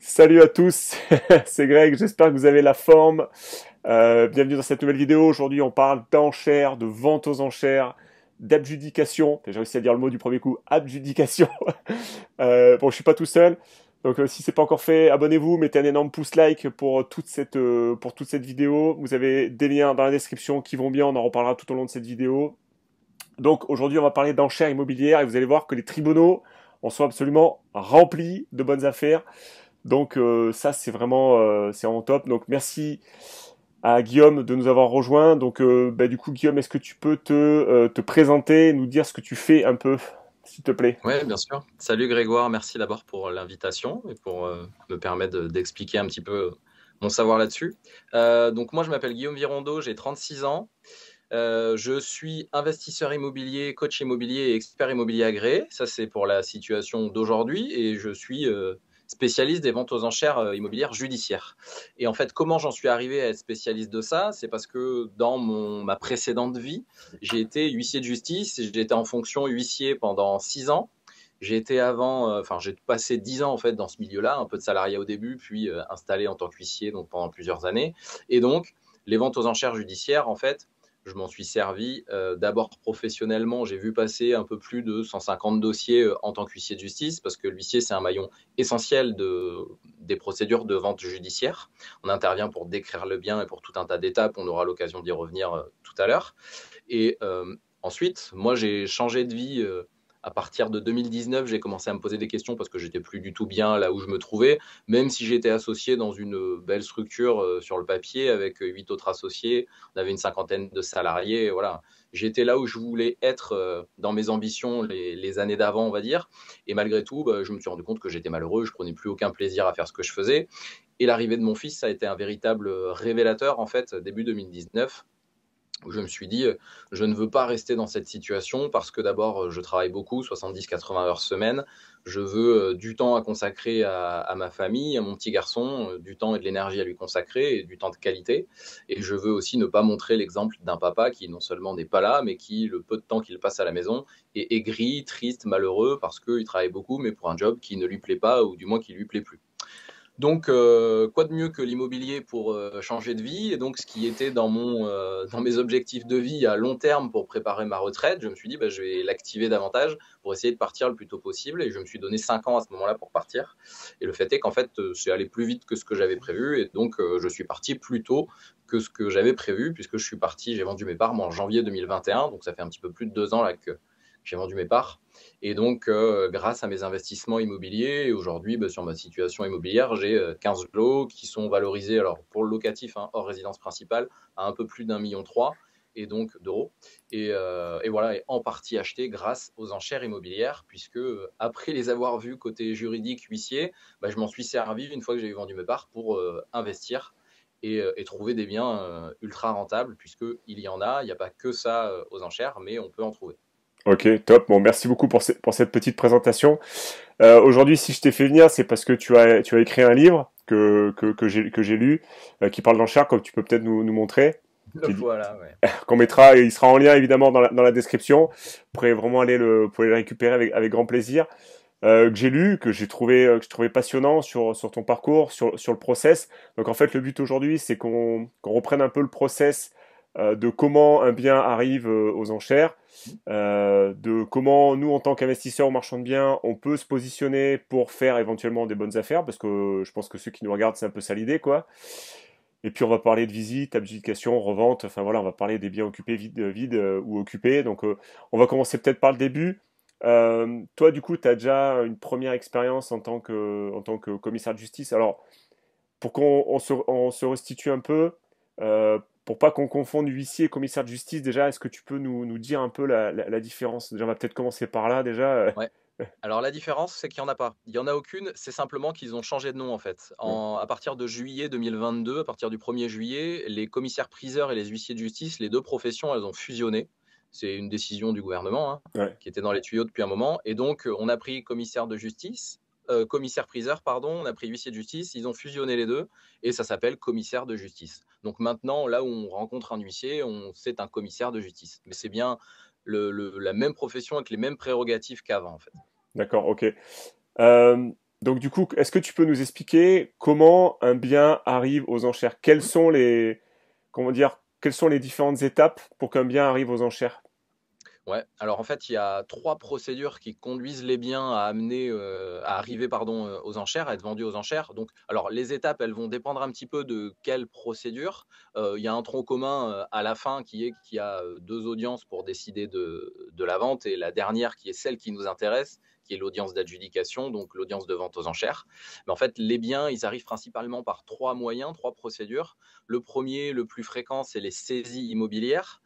Salut à tous, c'est Greg, j'espère que vous avez la forme. Bienvenue dans cette nouvelle vidéo. Aujourd'hui, on parle d'enchères, de vente aux enchères, d'adjudication. J'ai réussi à dire le mot du premier coup, adjudication. Bon, je suis pas tout seul, donc si c'est pas encore fait, abonnez-vous, mettez un énorme pouce like pour toute cette vidéo. Vous avez des liens dans la description qui vont bien, on en reparlera tout au long de cette vidéo. Donc aujourd'hui, on va parler d'enchères immobilières et vous allez voir que les tribunaux en sont absolument remplis de bonnes affaires. Donc ça c'est vraiment top. Donc merci à Guillaume de nous avoir rejoints. Donc du coup Guillaume, est-ce que tu peux te présenter, nous dire ce que tu fais un peu, s'il te plaît? Oui, bien sûr. Salut Grégoire, merci d'abord pour l'invitation et pour me permettre d'expliquer un petit peu mon savoir là-dessus. Donc moi, je m'appelle Guillaume Virondeau, j'ai 36 ans. Je suis investisseur immobilier, coach immobilier et expert immobilier agréé. Ça, c'est pour la situation d'aujourd'hui. Et je suis spécialiste des ventes aux enchères immobilières judiciaires. Et en fait, comment j'en suis arrivé à être spécialiste de ça? C'est parce que dans ma précédente vie, j'ai été huissier de justice. J'ai été en fonction huissier pendant 6 ans. J'ai été avant, j'ai passé 10 ans en fait dans ce milieu-là, un peu de salariat au début, puis installé en tant qu'huissier donc pendant plusieurs années. Et donc, les ventes aux enchères judiciaires, en fait, je m'en suis servi d'abord professionnellement. J'ai vu passer un peu plus de 150 dossiers en tant qu'huissier de justice, parce que l'huissier, c'est un maillon essentiel des procédures de vente judiciaire. On intervient pour décrire le bien et pour tout un tas d'étapes. On aura l'occasion d'y revenir tout à l'heure. Et ensuite, moi, j'ai changé de vie. À partir de 2019, j'ai commencé à me poser des questions parce que j'étais plus du tout bien là où je me trouvais, même si j'étais associé dans une belle structure sur le papier avec 8 autres associés. On avait une cinquantaine de salariés. Voilà, j'étais là où je voulais être dans mes ambitions les années d'avant, on va dire. Et malgré tout, je me suis rendu compte que j'étais malheureux. Je prenais plus aucun plaisir à faire ce que je faisais. Et l'arrivée de mon fils, ça a été un véritable révélateur en fait début 2019 où je me suis dit, je ne veux pas rester dans cette situation parce que d'abord, je travaille beaucoup, 70-80 heures semaine. Je veux du temps à consacrer à ma famille, à mon petit garçon, du temps et de l'énergie à lui consacrer et du temps de qualité. Et je veux aussi ne pas montrer l'exemple d'un papa qui non seulement n'est pas là, mais qui, le peu de temps qu'il passe à la maison, est aigri, triste, malheureux parce qu'il travaille beaucoup, mais pour un job qui ne lui plaît pas ou du moins qui lui plaît plus. Donc, quoi de mieux que l'immobilier pour changer de vie? Et donc, ce qui était dans mes objectifs de vie à long terme pour préparer ma retraite, je me suis dit, je vais l'activer davantage pour essayer de partir le plus tôt possible. Et je me suis donné 5 ans à ce moment-là pour partir. Et le fait est qu'en fait, c'est allé plus vite que ce que j'avais prévu. Et donc, je suis parti plus tôt que ce que j'avais prévu, puisque je suis parti, j'ai vendu mes parts en janvier 2021. Donc, ça fait un petit peu plus de 2 ans là que j'ai vendu mes parts. Et donc, grâce à mes investissements immobiliers, aujourd'hui, sur ma situation immobilière, j'ai 15 lots qui sont valorisés, alors pour le locatif, hein, hors résidence principale, à un peu plus d'1,3 million et donc d'euros. Et voilà, et en partie acheté grâce aux enchères immobilières, puisque après les avoir vus côté juridique, huissier, je m'en suis servi une fois que j'ai vendu mes parts pour investir et trouver des biens ultra rentables, puisqu'il y en a, il n'y a pas que ça aux enchères, mais on peut en trouver. Ok, top. Bon, merci beaucoup pour cette petite présentation. Aujourd'hui, si je t'ai fait venir, c'est parce que tu as écrit un livre que j'ai lu, qui parle d'enchères, comme tu peux peut-être nous montrer. Le voilà, ouais. Qu'on mettra, et il sera en lien évidemment dans la description. Vous pourrez vraiment vous pouvez le récupérer avec grand plaisir. Que j'ai lu, que je trouvais passionnant sur ton parcours, sur le process. Donc en fait, le but aujourd'hui, c'est qu'on reprenne un peu le process de comment un bien arrive aux enchères, de comment nous, en tant qu'investisseurs ou marchands de biens, on peut se positionner pour faire éventuellement des bonnes affaires, parce que je pense que ceux qui nous regardent, c'est un peu ça l'idée, quoi. Et puis on va parler de visite, adjudication, revente, enfin voilà, on va parler des biens occupés, vides ou occupés. Donc on va commencer peut-être par le début. Toi, du coup, tu as déjà une première expérience en tant que commissaire de justice. Alors, pour on se restitue un peu, pour pas qu'on confonde huissier et commissaire de justice, déjà, est-ce que tu peux nous dire un peu la différence? Déjà, on va peut-être commencer par là, déjà. Ouais. Alors la différence, c'est qu'il y en a pas. Il y en a aucune, c'est simplement qu'ils ont changé de nom en fait. À partir de juillet 2022, à partir du 1er juillet, les commissaires-priseurs et les huissiers de justice, les 2 professions, elles ont fusionné. C'est une décision du gouvernement, hein, Ouais. qui était dans les tuyaux depuis un moment et donc on a pris commissaire de justice, commissaire-priseur pardon, on a pris huissier de justice, ils ont fusionné les 2 et ça s'appelle commissaire de justice. Donc maintenant, là où on rencontre un huissier, c'est un commissaire de justice. Mais c'est bien la même profession avec les mêmes prérogatives qu'avant en fait. D'accord, ok. Euh, Donc du coup, est-ce que tu peux nous expliquer comment un bien arrive aux enchères? Quelles sont les, comment dire, quelles sont les différentes étapes pour qu'un bien arrive aux enchères? Ouais, alors en fait, il y a 3 procédures qui conduisent les biens à arriver, pardon, aux enchères, à être vendus aux enchères. Donc, alors les étapes, elles vont dépendre un petit peu de quelle procédure. Il y a un tronc commun, à la fin qui est qu'il y a, 2 audiences pour décider de la vente et la dernière qui est celle qui nous intéresse, qui est l'audience d'adjudication, donc l'audience de vente aux enchères. Mais en fait, les biens, ils arrivent principalement par 3 moyens, 3 procédures. Le premier, le plus fréquent, c'est les saisies immobilières.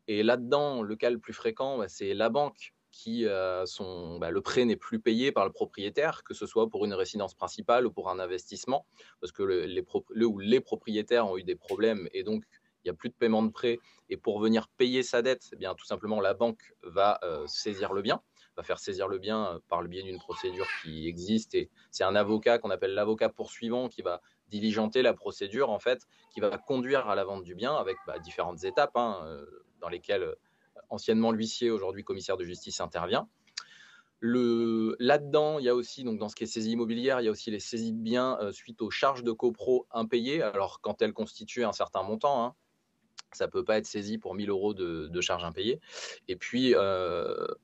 Et là-dedans, le cas le plus fréquent, c'est la banque qui, le prêt n'est plus payé par le propriétaire, que ce soit pour une résidence principale ou pour un investissement, parce que les propriétaires ont eu des problèmes et donc il n'y a plus de paiement de prêt. Et pour venir payer sa dette, eh bien, tout simplement, la banque va saisir le bien, va faire saisir le bien par le biais d'une procédure qui existe. Et c'est un avocat qu'on appelle l'avocat poursuivant qui va diligenter la procédure, en fait, qui va conduire à la vente du bien avec différentes étapes, hein, dans lesquelles anciennement l'huissier, aujourd'hui commissaire de justice, intervient. Là-dedans, il y a aussi, donc dans ce qui est saisie immobilière, il y a aussi les saisies de biens suite aux charges de copro impayées. Alors, quand elles constituent un certain montant, hein, ça ne peut pas être saisi pour 1 000 euros de charges impayées. Et puis,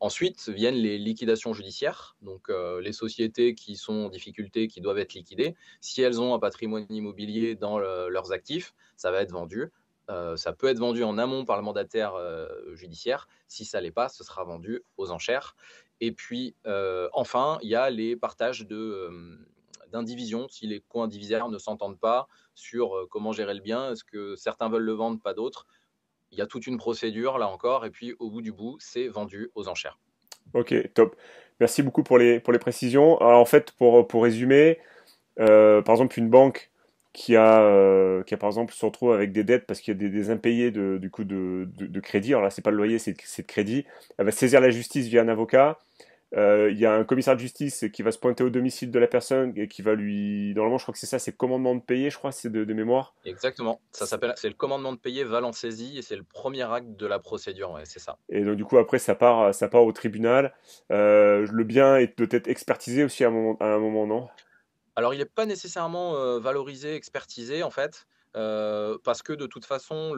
ensuite viennent les liquidations judiciaires. Donc, les sociétés qui sont en difficulté, qui doivent être liquidées, si elles ont un patrimoine immobilier dans leurs actifs, ça va être vendu. Ça peut être vendu en amont par le mandataire judiciaire. Si ça ne l'est pas, ce sera vendu aux enchères. Et puis, enfin, il y a les partages d'indivision. Si les co-indivisaires ne s'entendent pas sur comment gérer le bien, est-ce que certains veulent le vendre, pas d'autres. Il y a toute une procédure, là encore, et puis au bout, c'est vendu aux enchères. Ok, top. Merci beaucoup pour les précisions. Alors, en fait, pour résumer, par exemple, une banque qui a par exemple se retrouve avec des dettes parce qu'il y a des impayés du coup de crédit. Alors là, c'est pas le loyer, c'est de crédit. Elle va saisir la justice via un avocat. Il y a un commissaire de justice qui va se pointer au domicile de la personne et qui va lui, normalement, je crois que c'est ça, c'est commandement de payer, je crois, c'est de mémoire. Exactement. C'est le commandement de payer valant saisie et c'est le premier acte de la procédure. Ouais, c'est ça. Et donc du coup après ça part au tribunal. Le bien doit être expertisé aussi à un moment, non? Alors, il n'est pas nécessairement valorisé, expertisé, en fait, parce que de toute façon,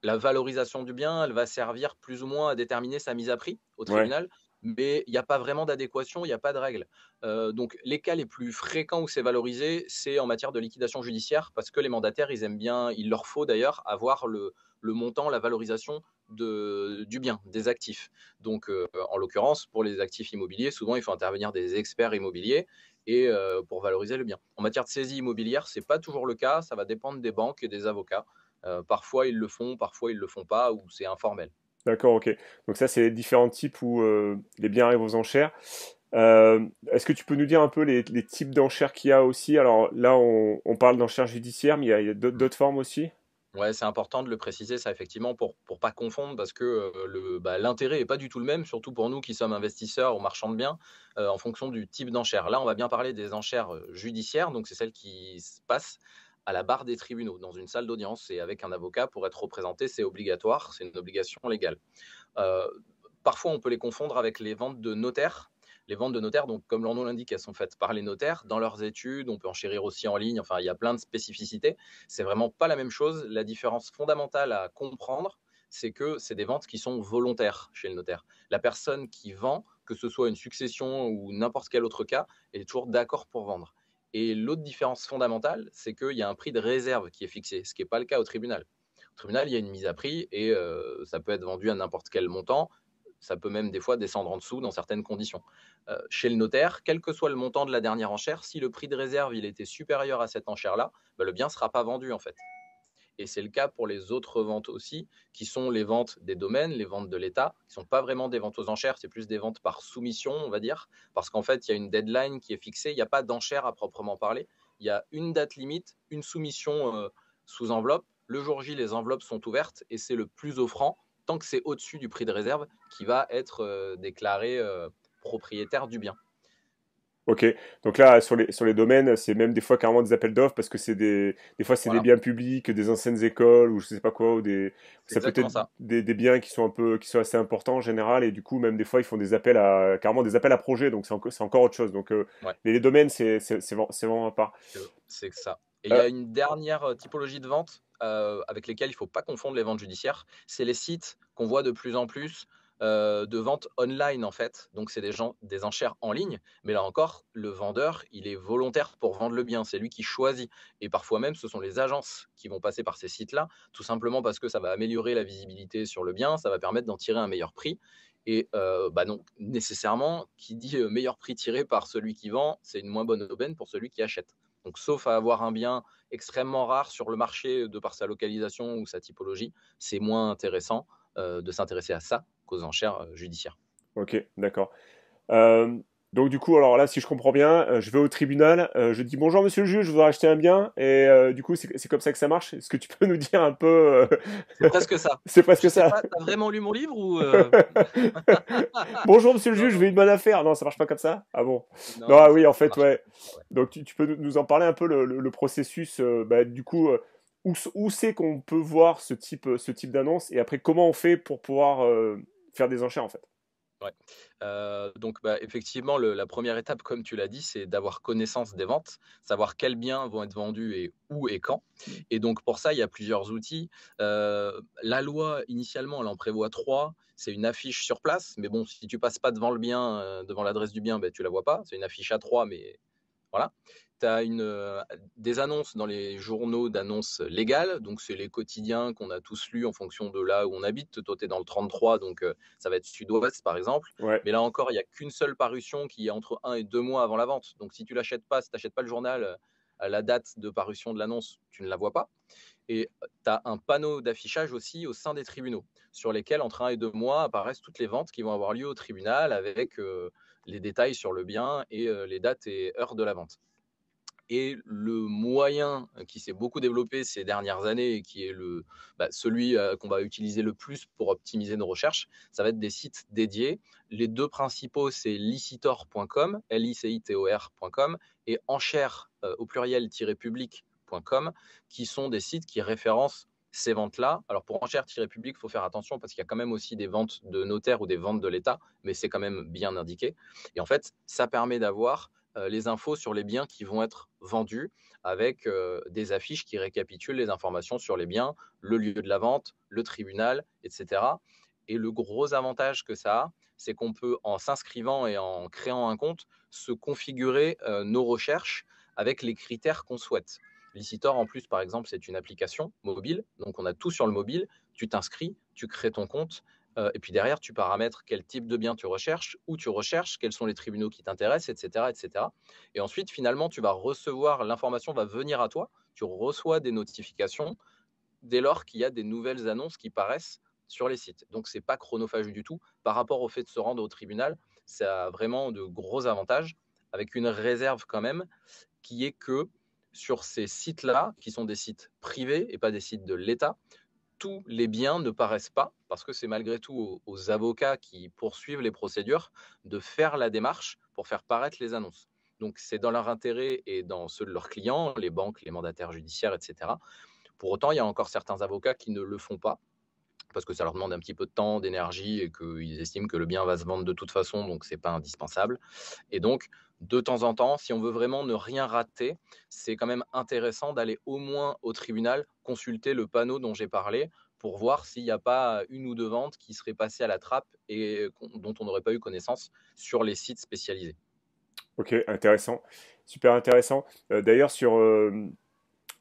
la valorisation du bien, elle va servir plus ou moins à déterminer sa mise à prix au Ouais. tribunal, mais il n'y a pas vraiment d'adéquation, il n'y a pas de règle. Donc les cas les plus fréquents où c'est valorisé, c'est en matière de liquidation judiciaire, parce que les mandataires, ils aiment bien, il leur faut d'ailleurs avoir le montant, la valorisation du bien, des actifs. Donc en l'occurrence, pour les actifs immobiliers, souvent il faut intervenir des experts immobiliers et pour valoriser le bien. En matière de saisie immobilière, ce n'est pas toujours le cas, ça va dépendre des banques et des avocats. Parfois ils le font, parfois ils le font pas, ou c'est informel. D'accord, ok. Donc ça c'est les différents types où les biens arrivent aux enchères. Est-ce que tu peux nous dire un peu les types d'enchères qu'il y a aussi? Alors là on parle d'enchères judiciaires, mais il y a d'autres formes aussi. Ouais, c'est important de le préciser, ça, effectivement, pour pas confondre, parce que l'intérêt est pas du tout le même, surtout pour nous qui sommes investisseurs ou marchands de biens, en fonction du type d'enchère. Là, on va bien parler des enchères judiciaires, donc c'est celles qui se passent à la barre des tribunaux, dans une salle d'audience, et avec un avocat pour être représenté, c'est obligatoire, c'est une obligation légale. Euh, Parfois, on peut les confondre avec les ventes de notaires. Les ventes de notaires, donc, comme leur nom l'indique, elles sont faites par les notaires dans leurs études. On peut enchérir aussi en ligne. Enfin, il y a plein de spécificités. C'est vraiment pas la même chose. La différence fondamentale à comprendre, c'est que c'est des ventes qui sont volontaires chez le notaire. La personne qui vend, que ce soit une succession ou n'importe quel autre cas, elle est toujours d'accord pour vendre. Et l'autre différence fondamentale, c'est qu'il y a un prix de réserve qui est fixé, ce qui n'est pas le cas au tribunal. Au tribunal, il y a une mise à prix et ça peut être vendu à n'importe quel montant. Ça peut même des fois descendre en dessous dans certaines conditions. Chez le notaire, quel que soit le montant de la dernière enchère, si le prix de réserve il était supérieur à cette enchère-là, le bien ne sera pas vendu en fait. Et c'est le cas pour les autres ventes aussi, qui sont les ventes des domaines, les ventes de l'État, qui ne sont pas vraiment des ventes aux enchères, c'est plus des ventes par soumission, on va dire, parce qu'en fait, il y a une deadline qui est fixée, il n'y a pas d'enchère à proprement parler, il y a une date limite, une soumission sous enveloppe, le jour J, les enveloppes sont ouvertes, et c'est le plus offrant, tant que c'est au-dessus du prix de réserve, qui va être déclaré propriétaire du bien. Ok, donc là sur les domaines, c'est même des fois carrément des appels d'offres parce que des fois c'est des Voilà, biens publics, des anciennes écoles ou je sais pas quoi, ou des c'est ça peut exactement être ça. des biens qui sont un peu qui sont assez importants en général et du coup même des fois ils font des appels à carrément des appels à projets donc c'est encore autre chose donc Ouais. mais les domaines c'est vraiment à part. C'est que ça. Et il y Euh, a une dernière typologie de vente avec lesquelles il ne faut pas confondre les ventes judiciaires. C'est les sites qu'on voit de plus en plus de vente online en fait. Donc c'est des enchères en ligne. Mais là encore, le vendeur, il est volontaire pour vendre le bien. C'est lui qui choisit. Et parfois même, ce sont les agences qui vont passer par ces sites-là, tout simplement parce que ça va améliorer la visibilité sur le bien, ça va permettre d'en tirer un meilleur prix. Et bah non, nécessairement, qui dit meilleur prix tiré par celui qui vend, c'est une moins bonne aubaine pour celui qui achète. Donc, sauf à avoir un bien extrêmement rare sur le marché de par sa localisation ou sa typologie, c'est moins intéressant de s'intéresser à ça qu'aux enchères judiciaires. ok, d'accord. Euh, donc du coup, alors là, si je comprends bien, je vais au tribunal, je dis bonjour monsieur le juge, je voudrais acheter un bien, et du coup, c'est comme ça que ça marche. Est-ce que tu peux nous dire un peu C'est presque ça. c'est Je presque sais ça. pas, t'as vraiment lu mon livre ou Bonjour monsieur le Non, juge, je non, vais une bonne affaire. Non, ça marche pas comme ça. Ah bon. Non, non, ah ça, oui, en ça fait, marche. ouais. Ouais. Donc tu peux nous en parler un peu le processus, bah, du coup, où c'est qu'on peut voir ce type d'annonce, et après comment on fait pour pouvoir faire des enchères en fait. Ouais. Donc, bah, effectivement, la première étape, comme tu l'as dit, c'est d'avoir connaissance des ventes, savoir quels biens vont être vendus et où et quand. Et donc, pour ça, il y a plusieurs outils. La loi, initialement, elle en prévoit 3. C'est une affiche sur place, mais bon, si tu passes pas devant le bien, devant l'adresse du bien, ben, tu la vois pas. C'est une affiche à 3, mais voilà. Tu as des annonces dans les journaux d'annonces légales, donc c'est les quotidiens qu'on a tous lus en fonction de là où on habite. Toi, tu es dans le 33, donc ça va être Sud-Ouest par exemple. Ouais. Mais là encore, il n'y a qu'une seule parution qui est entre 1 et 2 mois avant la vente. Donc si tu l'achètes pas, si tu n'achètes pas le journal à la date de parution de l'annonce, tu ne la vois pas. Et tu as un panneau d'affichage aussi au sein des tribunaux, sur lesquels entre 1 et 2 mois apparaissent toutes les ventes qui vont avoir lieu au tribunal avec les détails sur le bien et les dates et heures de la vente. Et le moyen qui s'est beaucoup développé ces dernières années et qui est celui qu'on va utiliser le plus pour optimiser nos recherches, ça va être des sites dédiés. Les deux principaux, c'est licitor.com, L-I-C-I-T-O-R.com, et enchères au pluriel-public.com, qui sont des sites qui référencent ces ventes-là. Alors pour enchères-public, il faut faire attention parce qu'il y a quand même aussi des ventes de notaires ou des ventes de l'État, mais c'est quand même bien indiqué. Et en fait, ça permet d'avoir les infos sur les biens qui vont être vendus avec des affiches qui récapitulent les informations sur les biens, le lieu de la vente, le tribunal, etc. Et le gros avantage que ça a, c'est qu'on peut, en s'inscrivant et en créant un compte, se configurer nos recherches avec les critères qu'on souhaite. Licitor, en plus, par exemple, c'est une application mobile, donc on a tout sur le mobile. Tu t'inscris, tu crées ton compte, et puis derrière, tu paramètres quel type de bien tu recherches, où tu recherches, quels sont les tribunaux qui t'intéressent, etc., etc. Et ensuite, finalement, tu vas recevoir, l'information va venir à toi, tu reçois des notifications dès lors qu'il y a des nouvelles annonces qui paraissent sur les sites. Donc, ce n'est pas chronophage du tout. Par rapport au fait de se rendre au tribunal, ça a vraiment de gros avantages, avec une réserve quand même, qui est que sur ces sites-là, qui sont des sites privés et pas des sites de l'État, tous les biens ne paraissent pas, parce que c'est malgré tout aux avocats qui poursuivent les procédures de faire la démarche pour faire paraître les annonces. Donc c'est dans leur intérêt et dans ceux de leurs clients, les banques, les mandataires judiciaires, etc. Pour autant, il y a encore certains avocats qui ne le font pas, parce que ça leur demande un petit peu de temps, d'énergie, et qu'ils estiment que le bien va se vendre de toute façon, donc ce n'est pas indispensable. Et donc, de temps en temps, si on veut vraiment ne rien rater, c'est quand même intéressant d'aller au moins au tribunal, consulter le panneau dont j'ai parlé, pour voir s'il n'y a pas une ou deux ventes qui seraient passées à la trappe et dont on n'aurait pas eu connaissance sur les sites spécialisés. Ok, intéressant, super intéressant. D'ailleurs, sur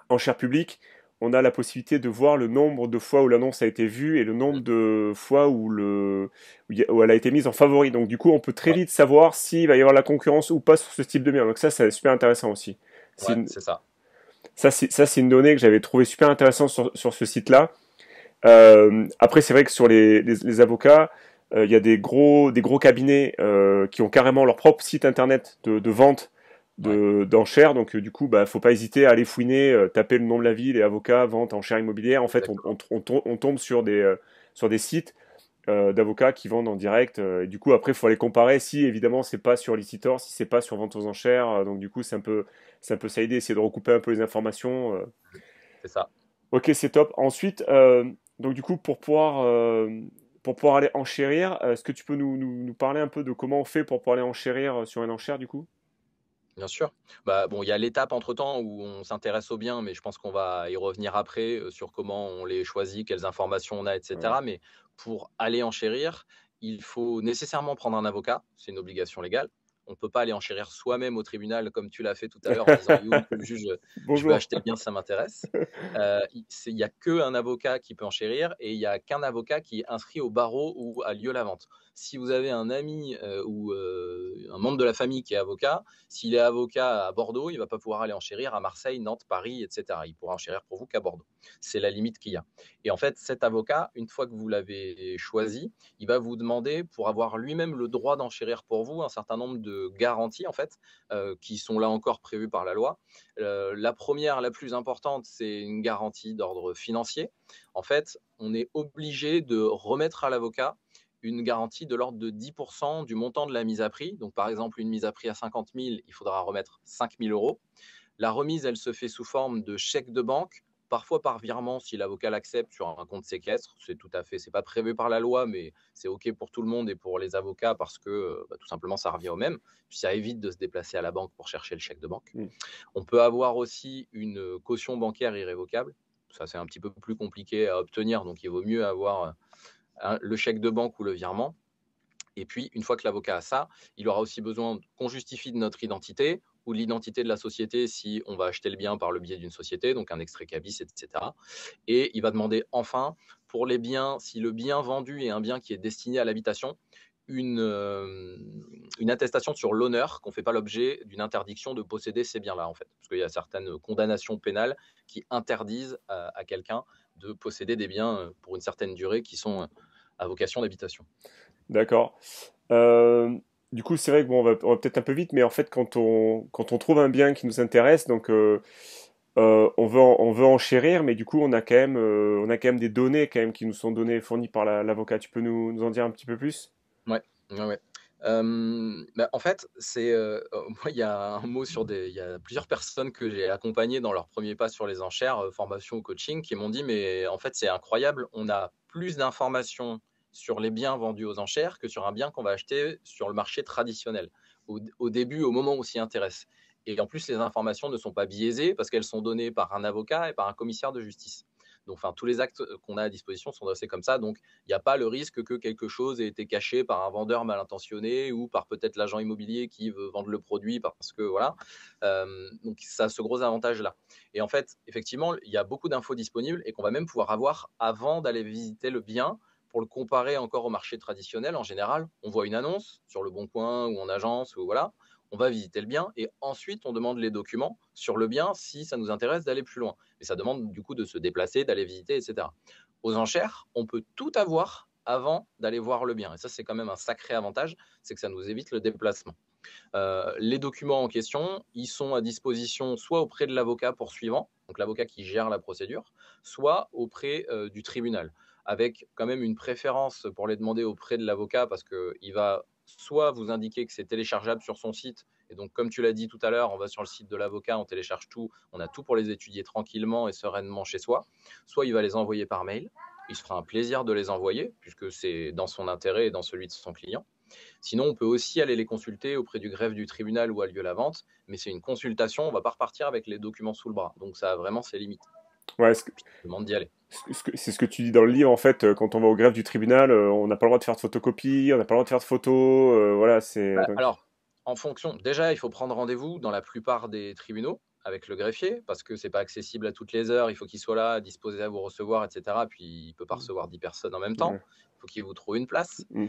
enchères publiques, on a la possibilité de voir le nombre de fois où l'annonce a été vue et le nombre de fois où, où elle a été mise en favori. Donc du coup, on peut très Ouais, vite savoir s'il va y avoir la concurrence ou pas sur ce type de bien. Donc ça, c'est super intéressant aussi. C'est ouais, une- c'est ça. Ça, c'est une donnée que j'avais trouvé super intéressante sur ce site-là. Après, c'est vrai que sur les avocats, il y a des gros cabinets qui ont carrément leur propre site internet de vente Ouais, d'enchères. Donc, du coup, bah, faut pas hésiter à aller fouiner, taper le nom de la ville et avocat, vente, enchères immobilières. En fait, exactement. on tombe sur sur des sites. d'avocats qui vendent en direct. Et du coup, après, il faut aller comparer si, évidemment, c'est pas sur Licitor, si c'est pas sur vente aux enchères. Donc, du coup, c'est un peu ça l'idée, essayer de recouper un peu les informations. C'est ça. Ok, c'est top. Ensuite, donc, du coup, pour pouvoir aller enchérir, est-ce que tu peux nous parler un peu de comment on fait pour pouvoir aller enchérir sur une enchère, du coup? Bien sûr. Bah, bon, il y a l'étape entre-temps où on s'intéresse aux biens, mais je pense qu'on va y revenir après, sur comment on les choisit, quelles informations on a, et Ouais. cetera. Mais pour aller enchérir, il faut nécessairement prendre un avocat, c'est une obligation légale. On ne peut pas aller enchérir soi-même au tribunal comme tu l'as fait tout à l'heure en disant: «Oui, monsieur le juge, je veux Bonjour. acheter le bien, ça m'intéresse». Il y a qu'un avocat qui peut enchérir et il y a qu'un avocat qui est inscrit au barreau où a lieu la vente. Si vous avez un ami, ou un membre de la famille qui est avocat, s'il est avocat à Bordeaux, il ne va pas pouvoir aller enchérir à Marseille, Nantes, Paris, et cetera. Il pourra enchérir pour vous qu'à Bordeaux. C'est la limite qu'il y a. Et en fait, cet avocat, une fois que vous l'avez choisi, il va vous demander, pour avoir lui-même le droit d'enchérir pour vous, un certain nombre de garanties, en fait, qui sont là encore prévues par la loi. La première, la plus importante, c'est une garantie d'ordre financier. En fait, on est obligé de remettre à l'avocat une garantie de l'ordre de 10% du montant de la mise à prix. Donc, par exemple, une mise à prix à 50 000, il faudra remettre 5 000 euros. La remise, elle se fait sous forme de chèque de banque, parfois par virement si l'avocat l'accepte sur un compte séquestre. C'est tout à fait, c'est pas prévu par la loi, mais c'est OK pour tout le monde et pour les avocats parce que tout simplement ça revient au même. Puis ça évite de se déplacer à la banque pour chercher le chèque de banque. Mm. On peut avoir aussi une caution bancaire irrévocable. Ça, c'est un petit peu plus compliqué à obtenir, donc il vaut mieux avoir le chèque de banque ou le virement. Et puis, une fois que l'avocat a ça, il aura aussi besoin qu'on justifie de notre identité ou de l'identité de la société si on va acheter le bien par le biais d'une société, donc un extrait cabis, etc. Et il va demander enfin, pour les biens, si le bien vendu est un bien qui est destiné à l'habitation, une, euh, une attestation sur l'honneur qu'on ne fait pas l'objet d'une interdiction de posséder ces biens-là, en fait. Parce qu'il y a certaines condamnations pénales qui interdisent à quelqu'un de posséder des biens pour une certaine durée qui sont à vocation d'habitation. D'accord. Du coup, c'est vrai que bon, on va peut-être un peu vite, mais en fait, quand on trouve un bien qui nous intéresse, donc on veut enchérir, mais du coup, on a quand même des données quand même qui nous sont données, fournies par l'avocat. Tu peux nous en dire un petit peu plus? Ouais, ouais, ouais. Bah, en fait, moi, il y a un mot il y a plusieurs personnes que j'ai accompagnées dans leur premier pas sur les enchères, formation ou coaching, qui m'ont dit: «Mais en fait, c'est incroyable, on a plus d'informations sur les biens vendus aux enchères que sur un bien qu'on va acheter sur le marché traditionnel, au début, au moment où on s'y intéresse et en plus, les informations ne sont pas biaisées parce qu'elles sont données par un avocat et par un commissaire de justice». Donc enfin, tous les actes, qu'on a à disposition sont dressés comme ça, donc il n'y a pas le risque que quelque chose ait été caché par un vendeur mal intentionné ou par peut-être l'agent immobilier qui veut vendre le produit parce que voilà. Donc ça a ce gros avantage-là. Et en fait, effectivement, il y a beaucoup d'infos disponibles et qu'on va même pouvoir avoir avant d'aller visiter le bien pour le comparer encore au marché traditionnel. En général, on voit une annonce sur le Bon Coin ou en agence ou voilà. On va visiter le bien et ensuite on demande les documents sur le bien si ça nous intéresse d'aller plus loin. Et ça demande du coup de se déplacer, d'aller visiter, etc. Aux enchères, on peut tout avoir avant d'aller voir le bien. Et ça, c'est quand même un sacré avantage, c'est que ça nous évite le déplacement. Les documents en question, ils sont à disposition soit auprès de l'avocat poursuivant, donc l'avocat qui gère la procédure, soit auprès du tribunal, avec quand même une préférence pour les demander auprès de l'avocat parce qu'il va soit vous indiquer que c'est téléchargeable sur son site, et donc comme tu l'as dit tout à l'heure, on va sur le site de l'avocat, on télécharge tout, on a tout pour les étudier tranquillement et sereinement chez soi, soit il va les envoyer par mail, il se fera un plaisir de les envoyer, puisque c'est dans son intérêt et dans celui de son client. Sinon, on peut aussi aller les consulter auprès du greffe du tribunal où a lieu la vente, mais c'est une consultation, on ne va pas repartir avec les documents sous le bras. Donc ça a vraiment ses limites. Ouais, Je te demande d'y aller. c'est ce que tu dis dans le livre, en fait, quand on va au greffe du tribunal, on n'a pas le droit de faire de photocopie, on n'a pas le droit de faire de photos, voilà, c'est... Bah, donc, alors, en fonction, déjà, il faut prendre rendez-vous dans la plupart des tribunaux avec le greffier, parce que c'est pas accessible à toutes les heures, il faut qu'il soit là, disposé à vous recevoir, etc. Puis il ne peut pas recevoir 10 personnes en même temps, ouais. il faut qu'il vous trouve une place. Mm.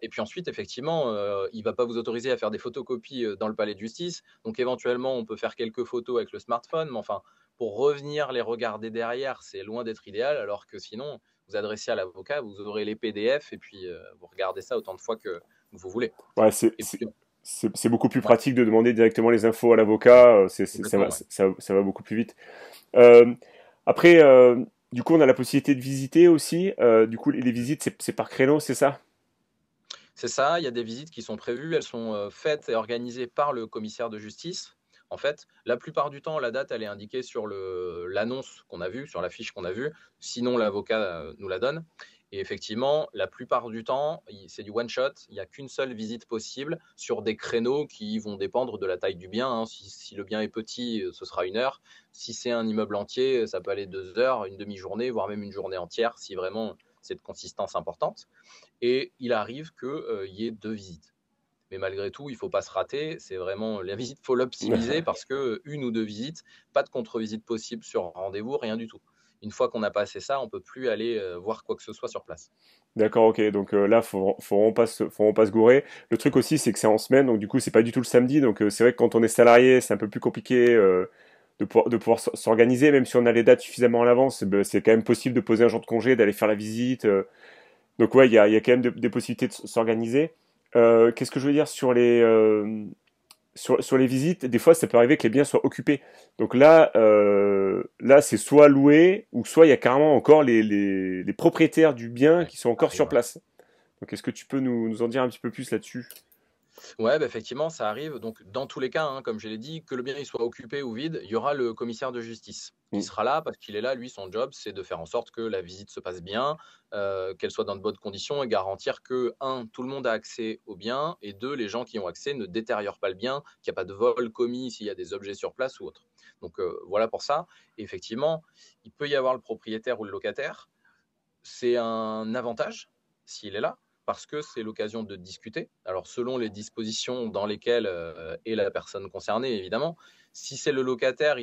Et puis ensuite, effectivement, il ne va pas vous autoriser à faire des photocopies dans le palais de justice, donc éventuellement, on peut faire quelques photos avec le smartphone, mais enfin, pour revenir les regarder derrière, c'est loin d'être idéal, alors que sinon, vous adressez à l'avocat, vous aurez les PDF, et puis vous regardez ça autant de fois que vous voulez. Ouais, Et puis, c'est beaucoup plus ouais, pratique de demander directement les infos à l'avocat, ça va, complètement, ouais. ça va beaucoup plus vite. Euh, après, du coup, on a la possibilité de visiter aussi. Du coup, les visites, c'est par créneau, c'est ça? C'est ça, il y a des visites qui sont prévues, elles sont faites et organisées par le commissaire de justice. En fait, la plupart du temps, la date, elle est indiquée sur l'annonce qu'on a vue, sur la fiche qu'on a vue. Sinon, l'avocat nous la donne. Et effectivement, la plupart du temps, c'est du one shot. Il n'y a qu'une seule visite possible sur des créneaux qui vont dépendre de la taille du bien, hein. Si le bien est petit, ce sera 1 heure. Si c'est un immeuble entier, ça peut aller 2 heures, une demi-journée, voire même une journée entière, si vraiment c'est de consistance importante. Et il arrive qu'il y ait 2 visites. Mais malgré tout, il ne faut pas se rater. C'est vraiment la visite, il faut l'optimiser parce que 1 ou 2 visites, pas de contre-visite possible sur rendez-vous, rien du tout. Une fois qu'on a passé ça, on ne peut plus aller voir quoi que ce soit sur place. D'accord, ok. Donc là, faut vraiment pas se gourer. Le truc aussi, c'est que c'est en semaine, donc du coup, c'est pas du tout le samedi. Donc c'est vrai que quand on est salarié, c'est un peu plus compliqué de pouvoir s'organiser, même si on a les dates suffisamment à l'avance. Ben, c'est quand même possible de poser un jour de congé, d'aller faire la visite. Donc ouais, il y a quand même des possibilités de s'organiser. Qu'est-ce que je veux dire sur sur les visites? Des fois, ça peut arriver que les biens soient occupés. Donc là, c'est soit loué, ou soit il y a carrément encore les propriétaires du bien Ouais, qui sont ça encore arrive, sur ouais. place. Donc est-ce que tu peux nous en dire un petit peu plus là-dessus? Ouais, bah, effectivement, ça arrive. Donc, dans tous les cas, hein, comme je l'ai dit, que le bien il soit occupé ou vide, il y aura le commissaire de justice qui Mm. sera là parce qu'il est là. Lui, son job, c'est de faire en sorte que la visite se passe bien, qu'elle soit dans de bonnes conditions et garantir que, un, tout le monde a accès au bien et deux, les gens qui ont accès ne détériorent pas le bien, qu'il n'y a pas de vol commis s'il y a des objets sur place ou autre. Donc, voilà pour ça. Et effectivement, il peut y avoir le propriétaire ou le locataire. C'est un avantage s'il est là, parce que c'est l'occasion de discuter. Alors, selon les dispositions dans lesquelles est la personne concernée, évidemment. Si c'est le locataire,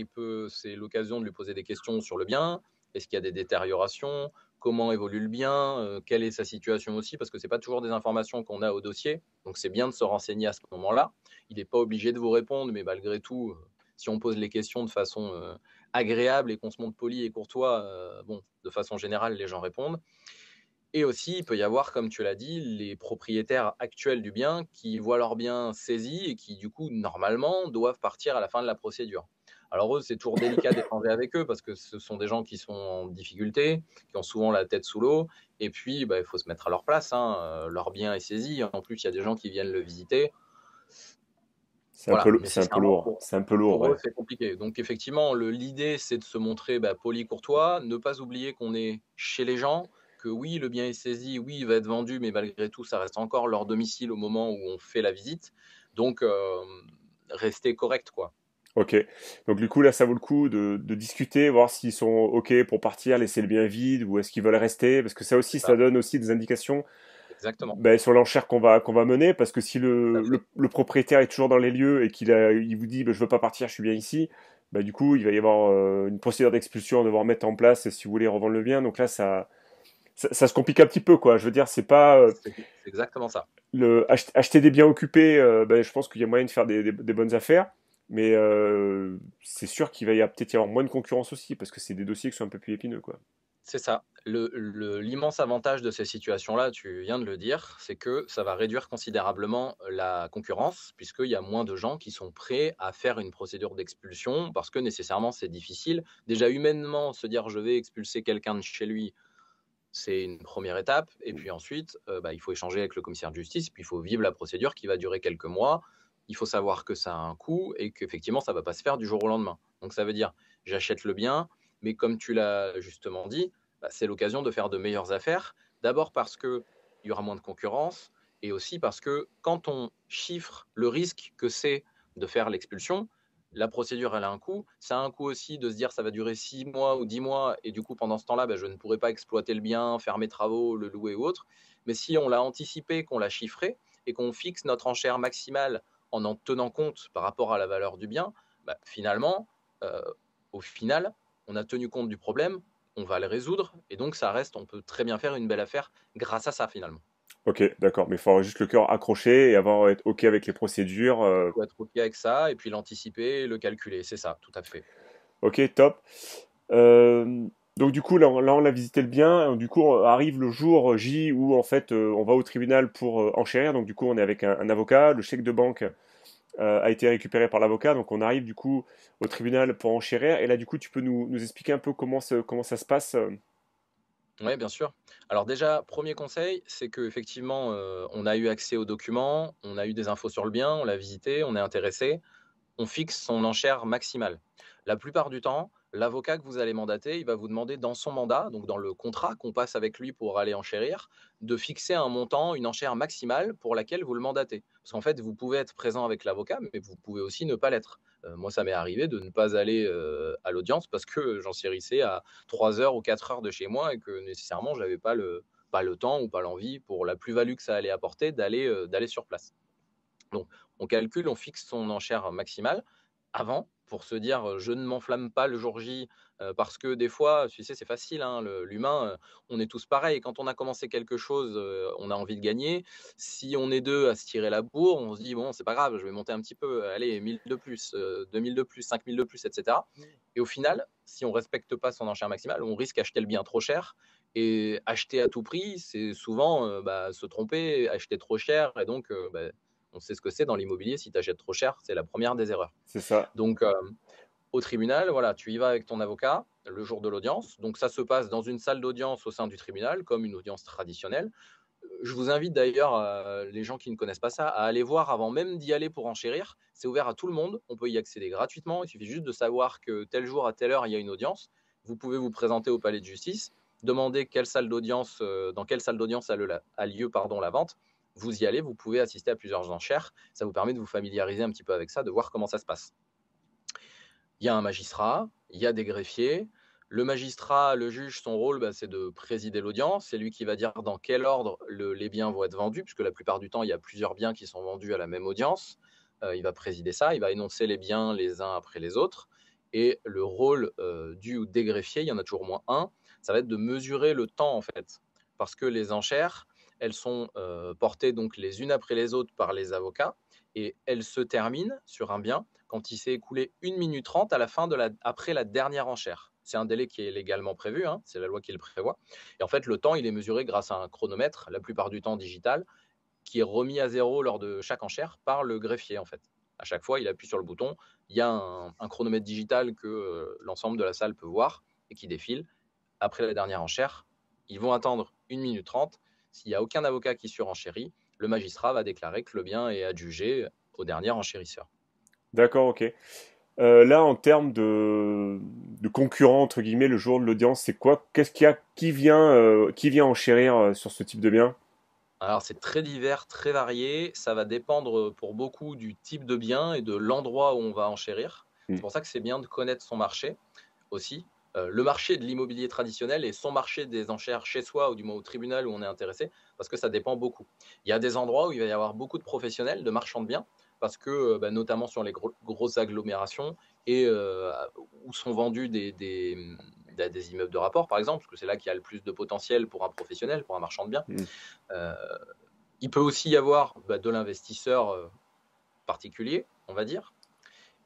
c'est l'occasion de lui poser des questions sur le bien. Est-ce qu'il y a des détériorations? Comment évolue le bien? Quelle est sa situation aussi? Parce que ce n'est pas toujours des informations qu'on a au dossier. Donc, c'est bien de se renseigner à ce moment-là. Il n'est pas obligé de vous répondre, mais malgré tout, si on pose les questions de façon agréable et qu'on se montre poli et courtois, bon, de façon générale, les gens répondent. Et aussi, il peut y avoir, comme tu l'as dit, les propriétaires actuels du bien qui voient leur bien saisi et qui, du coup, normalement, doivent partir à la fin de la procédure. Alors eux, c'est toujours délicat d'échanger avec eux parce que ce sont des gens qui sont en difficulté, qui ont souvent la tête sous l'eau. Et puis, bah, il faut se mettre à leur place, hein. Leur bien est saisi. En plus, il y a des gens qui viennent le visiter. Voilà, C'est un peu nécessairement, lourd. C'est un peu lourd, pour ouais. eux, c'est compliqué. Donc effectivement, l'idée, c'est de se montrer poli, courtois, ne pas oublier qu'on est chez les gens, que oui, le bien est saisi, oui, il va être vendu, mais malgré tout, ça reste encore leur domicile au moment où on fait la visite. Donc, rester correct, quoi. Ok. Donc du coup, là, ça vaut le coup de discuter, voir s'ils sont ok pour partir, laisser le bien vide, ou est-ce qu'ils veulent rester, parce que ça C'est aussi, ça ça, donne aussi des indications exactement, ben, sur l'enchère qu'on va mener, parce que si tout à fait. le propriétaire est toujours dans les lieux et il vous dit ben, je veux pas partir, je suis bien ici, ben, du coup il va y avoir une procédure d'expulsion à devoir mettre en place si vous voulez revendre le bien. Donc là ça se complique un petit peu quoi. Je veux dire c'est pas C'est exactement ça. acheter des biens occupés, ben, je pense qu'il y a moyen de faire des bonnes affaires, mais c'est sûr qu'il va peut-être y avoir moins de concurrence aussi parce que c'est des dossiers qui sont un peu plus épineux quoi. C'est ça. L'immense avantage de ces situations-là, tu viens de le dire, c'est que ça va réduire considérablement la concurrence, puisqu'il y a moins de gens qui sont prêts à faire une procédure d'expulsion, parce que nécessairement c'est difficile. Déjà humainement, se dire je vais expulser quelqu'un de chez lui, c'est une première étape. Et puis ensuite, il faut échanger avec le commissaire de justice, puis il faut vivre la procédure qui va durer quelques mois. Il faut savoir que ça a un coût et qu'effectivement, ça ne va pas se faire du jour au lendemain. Donc ça veut dire, j'achète le bien, mais comme tu l'as justement dit, c'est l'occasion de faire de meilleures affaires. D'abord parce qu'il y aura moins de concurrence et aussi parce que quand on chiffre le risque que c'est de faire l'expulsion, la procédure, elle a un coût. Ça a un coût aussi de se dire ça va durer 6 mois ou 10 mois et du coup, pendant ce temps-là, je ne pourrai pas exploiter le bien, faire mes travaux, le louer ou autre. Mais si on l'a anticipé, qu'on l'a chiffré et qu'on fixe notre enchère maximale en tenant compte par rapport à la valeur du bien, finalement, euh, au final, on a tenu compte du problème, on va le résoudre et donc ça reste, on peut très bien faire une belle affaire grâce à ça finalement. Ok, d'accord, mais il faut avoir juste le cœur accroché et être ok avec les procédures. Il faut être OK avec ça et puis l'anticiper, le calculer, c'est ça, tout à fait. Ok, top. Euh, donc du coup, là, on a visité le bien. Du coup, arrive le jour J où en fait, on va au tribunal pour enchérir. Donc du coup, on est avec un avocat, le chèque de banque a été récupéré par l'avocat. Donc on arrive du coup au tribunal pour enchérir. Et là, du coup, tu peux nous expliquer un peu comment ça se passe Oui, bien sûr. Alors déjà, premier conseil, c'est qu'effectivement, on a eu accès aux documents, on a eu des infos sur le bien, on l'a visité, on est intéressé. On fixe son enchère maximale. La plupart du temps, l'avocat que vous allez mandater, il va vous demander dans son mandat, donc dans le contrat qu'on passe avec lui pour aller enchérir, de fixer un montant, une enchère maximale pour laquelle vous le mandatez. Parce qu'en fait, vous pouvez être présent avec l'avocat, mais vous pouvez aussi ne pas l'être. Moi, ça m'est arrivé de ne pas aller à l'audience parce que j'enchérissais à 3 heures ou 4 heures de chez moi et que nécessairement, je n'avais pas le temps ou pas l'envie, pour la plus-value que ça allait apporter, d'aller sur place. Donc, on calcule, on fixe son enchère maximale avant pour se dire je ne m'enflamme pas le jour J parce que des fois, tu sais, c'est facile, hein, l'humain, on est tous pareils. Quand on a commencé quelque chose, on a envie de gagner. Si on est deux à se tirer la bourre, on se dit bon, c'est pas grave, je vais monter un petit peu, allez, 1000 de plus, 2000 de plus, 5000 de plus, etc. Et au final, si on ne respecte pas son enchère maximale, on risque d'acheter le bien trop cher. Et acheter à tout prix, c'est souvent se tromper, acheter trop cher et donc on sait ce que c'est dans l'immobilier, si tu achètes trop cher, c'est la première des erreurs. C'est ça. Donc, au tribunal, voilà, tu y vas avec ton avocat le jour de l'audience. Donc, ça se passe dans une salle d'audience au sein du tribunal, comme une audience traditionnelle. Je vous invite d'ailleurs, les gens qui ne connaissent pas ça, à aller voir avant même d'y aller pour enchérir. C'est ouvert à tout le monde, on peut y accéder gratuitement. Il suffit juste de savoir que tel jour à telle heure, il y a une audience. Vous pouvez vous présenter au palais de justice, demander quelle salle d'audience, dans quelle salle d'audience a lieu la vente. Vous y allez, vous pouvez assister à plusieurs enchères. Ça vous permet de vous familiariser un petit peu avec ça, de voir comment ça se passe. Il y a un magistrat, il y a des greffiers. Le magistrat, le juge, son rôle, c'est de présider l'audience. C'est lui qui va dire dans quel ordre les biens vont être vendus, puisque la plupart du temps, il y a plusieurs biens qui sont vendus à la même audience. Il va présider ça, il va énoncer les biens les uns après les autres. Et le rôle du ou des greffiers, il y en a toujours au moins un, ça va être de mesurer le temps, en fait. Parce que les enchères, elles sont portées donc les unes après les autres par les avocats, et elles se terminent sur un bien quand il s'est écoulé 1 minute 30 après la dernière enchère. C'est un délai qui est légalement prévu, hein, c'est la loi qui le prévoit. Et en fait, le temps, il est mesuré grâce à un chronomètre, la plupart du temps digital, qui est remis à zéro lors de chaque enchère par le greffier, en fait. À chaque fois, il appuie sur le bouton, il y a un chronomètre digital que l'ensemble de la salle peut voir et qui défile. Après la dernière enchère, ils vont attendre 1 minute 30. S'il n'y a aucun avocat qui surenchérit, le magistrat va déclarer que le bien est adjugé au dernier enchérisseur. D'accord, ok. Là, en termes de concurrents, entre guillemets, le jour de l'audience, c'est quoi? Qu'est-ce qu'il y a? Qui vient enchérir sur ce type de bien? Alors, c'est très divers, très varié. Ça va dépendre pour beaucoup du type de bien et de l'endroit où on va enchérir. Hmm. C'est pour ça que c'est bien de connaître son marché aussi. Le marché de l'immobilier traditionnel et son marché des enchères chez soi ou du moins au tribunal où on est intéressé, parce que ça dépend beaucoup. Il y a des endroits où il va y avoir beaucoup de professionnels, de marchands de biens, parce que notamment sur les grosses agglomérations et où sont vendus des immeubles de rapport, par exemple, parce que c'est là qu'il y a le plus de potentiel pour un professionnel, pour un marchand de biens. Hmm. Euh, il peut aussi y avoir de l'investisseur particulier, on va dire.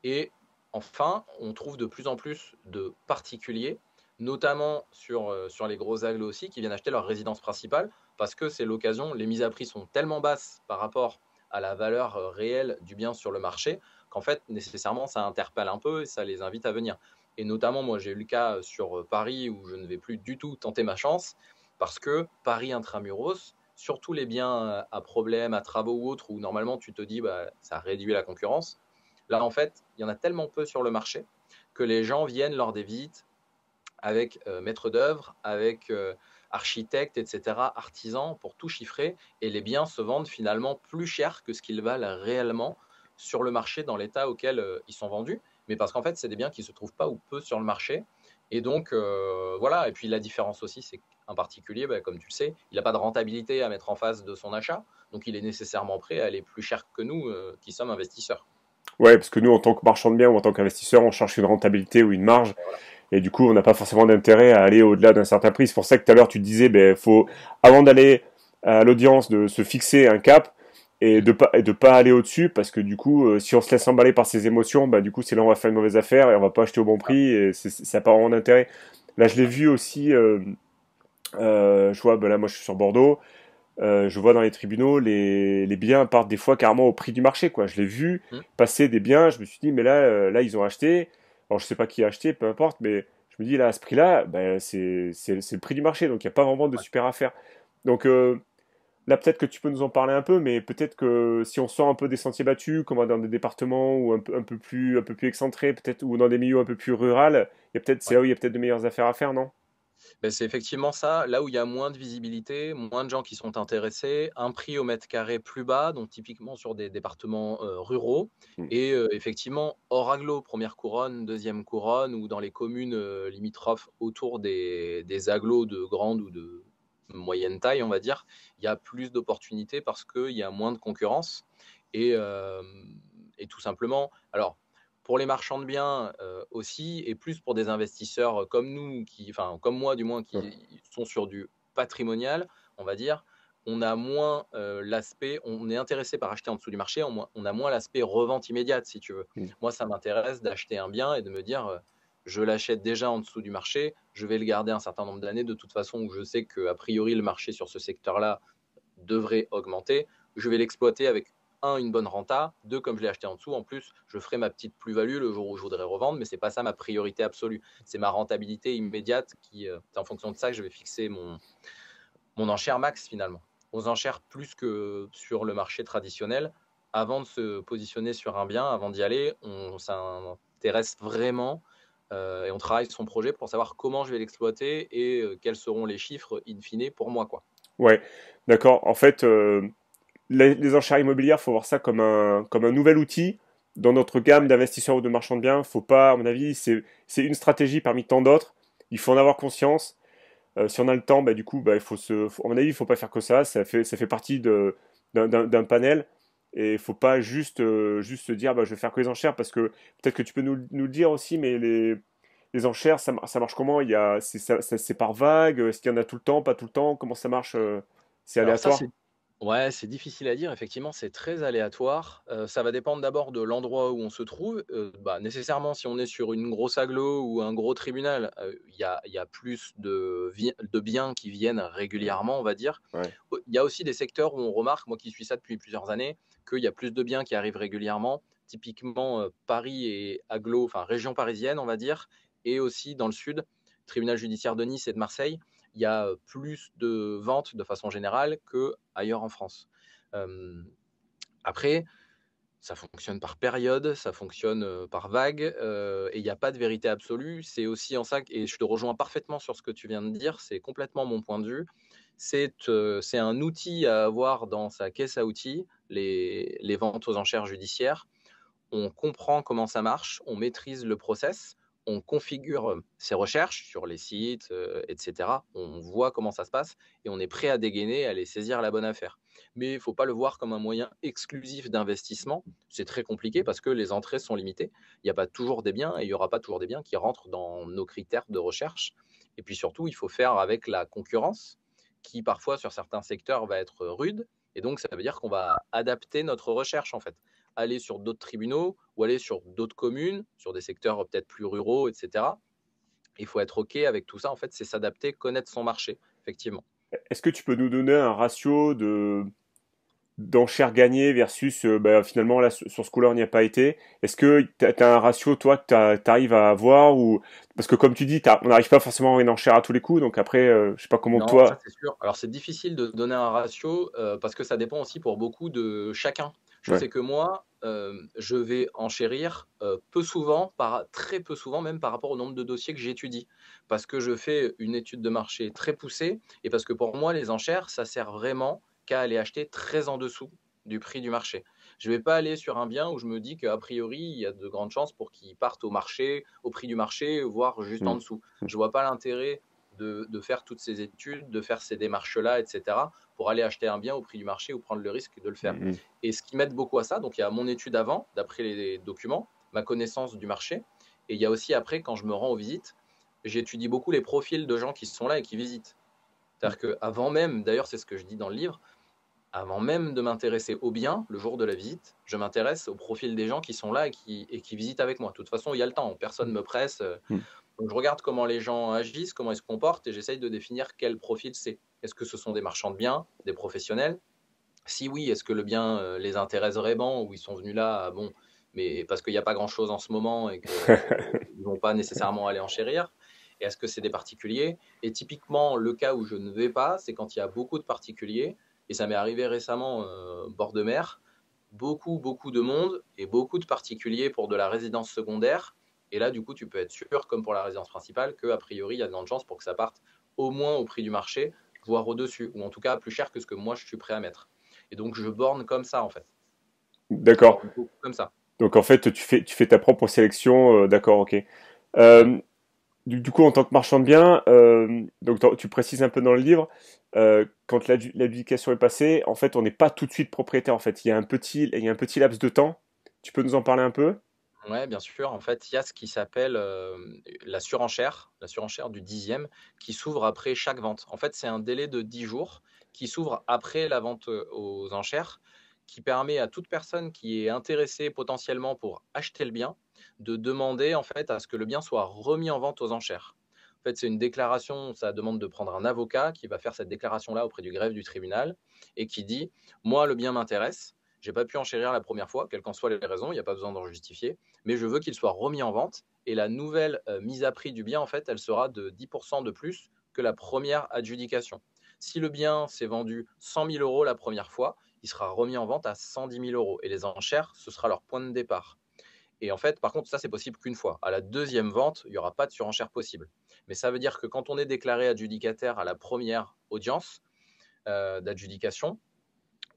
Et enfin, on trouve de plus en plus de particuliers, notamment sur les gros agglos aussi, qui viennent acheter leur résidence principale parce que c'est l'occasion. Les mises à prix sont tellement basses par rapport à la valeur réelle du bien sur le marché qu'en fait, nécessairement, ça interpelle un peu et ça les invite à venir. Et notamment, moi, j'ai eu le cas sur Paris où je ne vais plus du tout tenter ma chance parce que Paris intramuros, surtout les biens à problème, à travaux ou autres, où normalement tu te dis ça réduit la concurrence. Là, en fait, il y en a tellement peu sur le marché que les gens viennent lors des visites avec maître d'œuvre, avec architecte, etc., artisans, pour tout chiffrer, et les biens se vendent finalement plus cher que ce qu'ils valent réellement sur le marché dans l'état auquel ils sont vendus, mais parce qu'en fait, c'est des biens qui ne se trouvent pas ou peu sur le marché, et donc voilà, et puis la différence aussi, c'est qu'un particulier, comme tu le sais, il n'a pas de rentabilité à mettre en face de son achat, donc il est nécessairement prêt à aller plus cher que nous qui sommes investisseurs. Ouais, parce que nous, en tant que marchand de biens ou en tant qu'investisseur, on cherche une rentabilité ou une marge. Et voilà. Et du coup, on n'a pas forcément d'intérêt à aller au-delà d'un certain prix. C'est pour ça que tout à l'heure, tu disais, ben, faut, avant d'aller à l'audience, de se fixer un cap et de pas aller au-dessus, parce que du coup, si on se laisse emballer par ses émotions, bah, du coup, c'est là où on va faire une mauvaise affaire et on va pas acheter au bon prix et ça n'a pas vraiment d'intérêt. Là, je l'ai vu aussi, je vois, ben là, moi, je suis sur Bordeaux. je vois dans les tribunaux, les biens partent des fois carrément au prix du marché, quoi. Je l'ai vu Mm. passer des biens, je me suis dit, mais là, ils ont acheté. Alors, je sais pas qui a acheté, peu importe, mais je me dis, là, à ce prix-là, ben, c'est le prix du marché, donc il n'y a pas vraiment de Ouais. super affaire. Donc, là, peut-être que tu peux nous en parler un peu, mais peut-être que si on sort un peu des sentiers battus, comme dans des départements ou un peu plus excentrés, peut-être, ou dans des milieux un peu plus ruraux, c'est Ouais. là où il y a peut-être de meilleures affaires à faire, non? Ben, c'est effectivement ça, là où il y a moins de visibilité, moins de gens qui sont intéressés, un prix au mètre carré plus bas, donc typiquement sur des départements ruraux, Mm. et effectivement hors agglo, première couronne, deuxième couronne, ou dans les communes limitrophes autour des agglos de grande ou de moyenne taille, on va dire, il y a plus d'opportunités parce qu'il y a moins de concurrence. Et, euh, et tout simplement, alors pour les marchands de biens aussi, et plus pour des investisseurs comme nous, enfin comme moi du moins, Ouais. qui sont sur du patrimonial, on va dire, on a moins l'aspect, on est intéressé par acheter en dessous du marché, on a moins l'aspect revente immédiate, si tu veux. Mm. Moi, ça m'intéresse d'acheter un bien et de me dire, je l'achète déjà en dessous du marché, je vais le garder un certain nombre d'années, de toute façon, où je sais qu'a priori, le marché sur ce secteur-là devrait augmenter. Je vais l'exploiter avec une bonne renta, deux, comme je l'ai acheté en dessous, en plus, je ferai ma petite plus-value le jour où je voudrais revendre, mais c'est pas ça ma priorité absolue. C'est ma rentabilité immédiate c'est en fonction de ça que je vais fixer mon enchère max finalement. Aux enchères plus que sur le marché traditionnel. Avant de se positionner sur un bien, avant d'y aller, on s'intéresse vraiment et on travaille son projet pour savoir comment je vais l'exploiter et quels seront les chiffres in fine pour moi, quoi. Ouais, d'accord. En fait, les enchères immobilières, faut voir ça comme un nouvel outil dans notre gamme Ouais. d'investisseurs ou de marchands de biens. Faut pas, à mon avis, c'est une stratégie parmi tant d'autres. Il faut en avoir conscience. Si on a le temps, bah, du coup, bah, à mon avis, il faut pas faire que ça. Ça fait partie d'un panel. Et il faut pas juste se dire, bah, je vais faire que les enchères parce que peut-être que tu peux nous le dire aussi, mais les enchères, ça marche comment? C'est par vague? Est-ce qu'il y en a tout le temps, pas tout le temps? Comment ça marche? C'est Alors ça, aléatoire? c'est difficile à dire. Effectivement, c'est très aléatoire. Ça va dépendre d'abord de l'endroit où on se trouve. Bah, nécessairement, si on est sur une grosse agglo ou un gros tribunal, il y a plus de biens qui viennent régulièrement, on va dire. Ouais. Il y a aussi des secteurs où on remarque, moi qui suis ça depuis plusieurs années, qu'il y a plus de biens qui arrivent régulièrement. Typiquement, Paris et agglo, enfin région parisienne, on va dire, et aussi dans le sud, tribunal judiciaire de Nice et de Marseille, il y a plus de ventes de façon générale qu'ailleurs en France. Euh, Après, ça fonctionne par période, ça fonctionne par vague, et il n'y a pas de vérité absolue. C'est aussi en ça, et je te rejoins parfaitement sur ce que tu viens de dire, c'est complètement mon point de vue. C'est un outil à avoir dans sa caisse à outils, les ventes aux enchères judiciaires. On comprend comment ça marche, on maîtrise le process, on configure ses recherches sur les sites, etc. On voit comment ça se passe et on est prêt à dégainer, à aller saisir la bonne affaire. Mais il ne faut pas le voir comme un moyen exclusif d'investissement. C'est très compliqué parce que les entrées sont limitées. Il n'y a pas toujours des biens et il n'y aura pas toujours des biens qui rentrent dans nos critères de recherche. Et puis surtout, il faut faire avec la concurrence qui parfois sur certains secteurs va être rude. Et donc, ça veut dire qu'on va adapter notre recherche en fait, aller sur d'autres tribunaux ou aller sur d'autres communes, sur des secteurs peut-être plus ruraux, etc. Il faut être OK avec tout ça. En fait, c'est s'adapter, connaître son marché, effectivement. Est-ce que tu peux nous donner un ratio d'enchères gagnées versus bah, finalement là sur ce coup-là on n'y a pas été. Est-ce que tu as un ratio toi que tu arrives à avoir ou parce que comme tu dis on n'arrive pas forcément à une enchère à tous les coups donc après je sais pas comment Non, ça toi. c'est sûr. Alors c'est difficile de donner un ratio parce que ça dépend aussi pour beaucoup de chacun. Je Ouais. sais que moi, je vais enchérir peu souvent, très peu souvent même par rapport au nombre de dossiers que j'étudie. Parce que je fais une étude de marché très poussée et parce que pour moi, les enchères, ça sert vraiment qu'à aller acheter très en dessous du prix du marché. Je ne vais pas aller sur un bien où je me dis qu'a priori, il y a de grandes chances pour qu'il parte au marché, au prix du marché, voire juste en Mm. dessous. Je ne vois pas l'intérêt de faire toutes ces études, de faire ces démarches-là, etc., pour aller acheter un bien au prix du marché ou prendre le risque de le faire. Mm. Et ce qui m'aide beaucoup à ça, donc il y a mon étude avant, d'après les documents, ma connaissance du marché, et il y a aussi après, quand je me rends aux visites, j'étudie beaucoup les profils de gens qui sont là et qui visitent. Mm. C'est-à-dire qu'avant même, d'ailleurs c'est ce que je dis dans le livre, avant même de m'intéresser au bien, le jour de la visite, je m'intéresse au profil des gens qui sont là et qui visitent avec moi. De toute façon, il y a le temps, personne ne me presse. Mm. Donc, je regarde comment les gens agissent, comment ils se comportent et j'essaye de définir quel profil c'est. Est-ce que ce sont des marchands de biens, des professionnels? Si oui, est-ce que le bien les intéresse vraiment ou ils sont venus là, bon, mais parce qu'il n'y a pas grand-chose en ce moment et qu'ils ne vont pas nécessairement aller enchérir? Et est-ce que c'est des particuliers? Et typiquement, le cas où je ne vais pas, c'est quand il y a beaucoup de particuliers, et ça m'est arrivé récemment bord de mer, beaucoup de monde et beaucoup de particuliers pour de la résidence secondaire. Et là, du coup, tu peux être sûr, comme pour la résidence principale, qu'a priori, il y a de grandes chances pour que ça parte au moins au prix du marché, voire au-dessus, ou en tout cas plus cher que ce que moi je suis prêt à mettre. Et donc, je borne comme ça, en fait. Je D'accord. borne beaucoup comme ça. Donc en fait, tu fais ta propre sélection. D'accord, ok. Ouais. Euh, du coup, en tant que marchand de biens, donc tu précises un peu dans le livre, quand l'adjudication est passée, en fait, on n'est pas tout de suite propriétaire. En fait, il y a un petit laps de temps. Tu peux nous en parler un peu? Ouais, bien sûr. En fait, il y a ce qui s'appelle la surenchère du dixième, qui s'ouvre après chaque vente. En fait, c'est un délai de 10 jours qui s'ouvre après la vente aux enchères, qui permet à toute personne qui est intéressée potentiellement pour acheter le bien de demander en fait à ce que le bien soit remis en vente aux enchères. En fait, c'est une déclaration, ça demande de prendre un avocat qui va faire cette déclaration-là auprès du greffe du tribunal et qui dit, moi, le bien m'intéresse. J'ai pas pu enchérir la première fois, quelles qu'en soient les raisons, il n'y a pas besoin d'en justifier, mais je veux qu'il soit remis en vente. Et la nouvelle mise à prix du bien, en fait, elle sera de 10% de plus que la première adjudication. Si le bien s'est vendu 100 000 euros la première fois, il sera remis en vente à 110 000 euros. Et les enchères, ce sera leur point de départ. Et en fait, par contre, ça, c'est possible qu'une fois. À la deuxième vente, il n'y aura pas de surenchère possible. Mais ça veut dire que quand on est déclaré adjudicataire à la première audience d'adjudication,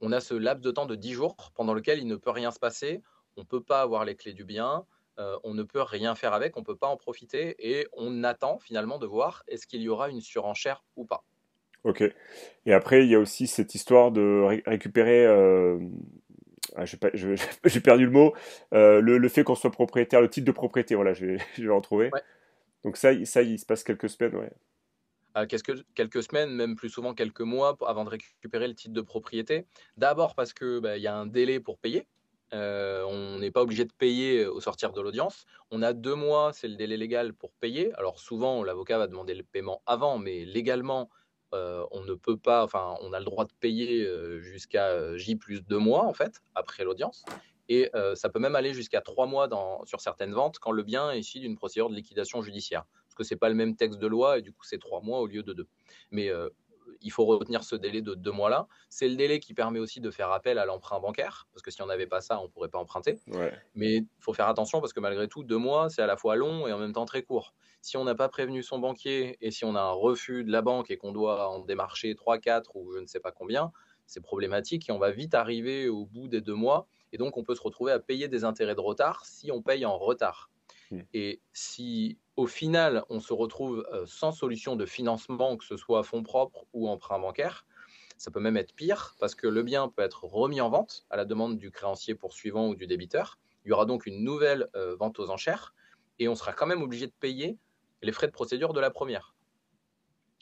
on a ce laps de temps de 10 jours pendant lequel il ne peut rien se passer, on ne peut pas avoir les clés du bien, on ne peut rien faire avec, on ne peut pas en profiter et on attend finalement de voir est-ce qu'il y aura une surenchère ou pas. Ok. Et après, il y a aussi cette histoire de récupérer. J'ai perdu le mot. Le fait qu'on soit propriétaire, le titre de propriété. Voilà, je vais en trouver. Ouais. Donc ça, il se passe quelques semaines. Ouais. Quelques semaines, même plus souvent quelques mois avant de récupérer le titre de propriété. D'abord parce que y a un délai pour payer. On n'est pas obligé de payer au sortir de l'audience. On a 2 mois, c'est le délai légal pour payer. Alors souvent, l'avocat va demander le paiement avant, mais légalement, on ne peut pas, enfin, on a le droit de payer jusqu'à J plus 2 mois, en fait, après l'audience. Et ça peut même aller jusqu'à 3 mois sur certaines ventes quand le bien est issu d'une procédure de liquidation judiciaire. Parce que ce n'est pas le même texte de loi et du coup, c'est 3 mois au lieu de 2. Mais il faut retenir ce délai de 2 mois-là. C'est le délai qui permet aussi de faire appel à l'emprunt bancaire, parce que si on n'avait pas ça, on ne pourrait pas emprunter. Ouais. Mais il faut faire attention parce que malgré tout, 2 mois, c'est à la fois long et en même temps très court. Si on n'a pas prévenu son banquier et si on a un refus de la banque et qu'on doit en démarcher 3, 4 ou je ne sais pas combien, c'est problématique et on va vite arriver au bout des 2 mois. Et donc, on peut se retrouver à payer des intérêts de retard si on paye en retard. Hmm. Et si au final, on se retrouve sans solution de financement, que ce soit fonds propres ou emprunt bancaire, ça peut même être pire parce que le bien peut être remis en vente à la demande du créancier poursuivant ou du débiteur. Il y aura donc une nouvelle vente aux enchères et on sera quand même obligé de payer les frais de procédure de la première.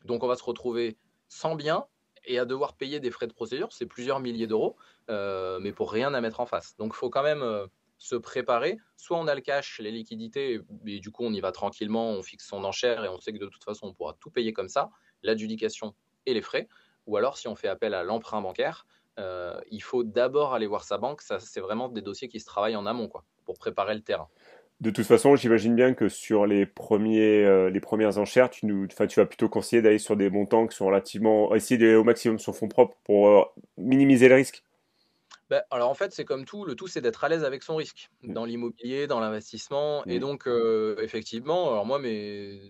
Donc on va se retrouver sans bien et à devoir payer des frais de procédure, c'est plusieurs milliers d'euros, mais pour rien à mettre en face. Donc il faut quand même se préparer. Soit on a le cash, les liquidités, et du coup on y va tranquillement, on fixe son enchère et on sait que de toute façon on pourra tout payer comme ça, l'adjudication et les frais. Ou alors si on fait appel à l'emprunt bancaire, il faut d'abord aller voir sa banque. Ça, c'est vraiment des dossiers qui se travaillent en amont, quoi, pour préparer le terrain. De toute façon, j'imagine bien que sur les premières enchères, enfin, tu vas plutôt conseiller d'aller sur des montants qui sont relativement, essayer d'aller au maximum sur fonds propres pour minimiser le risque. Alors en fait, c'est comme tout, le tout c'est d'être à l'aise avec son risque, Mm. dans l'immobilier, dans l'investissement et Mm. donc effectivement, alors moi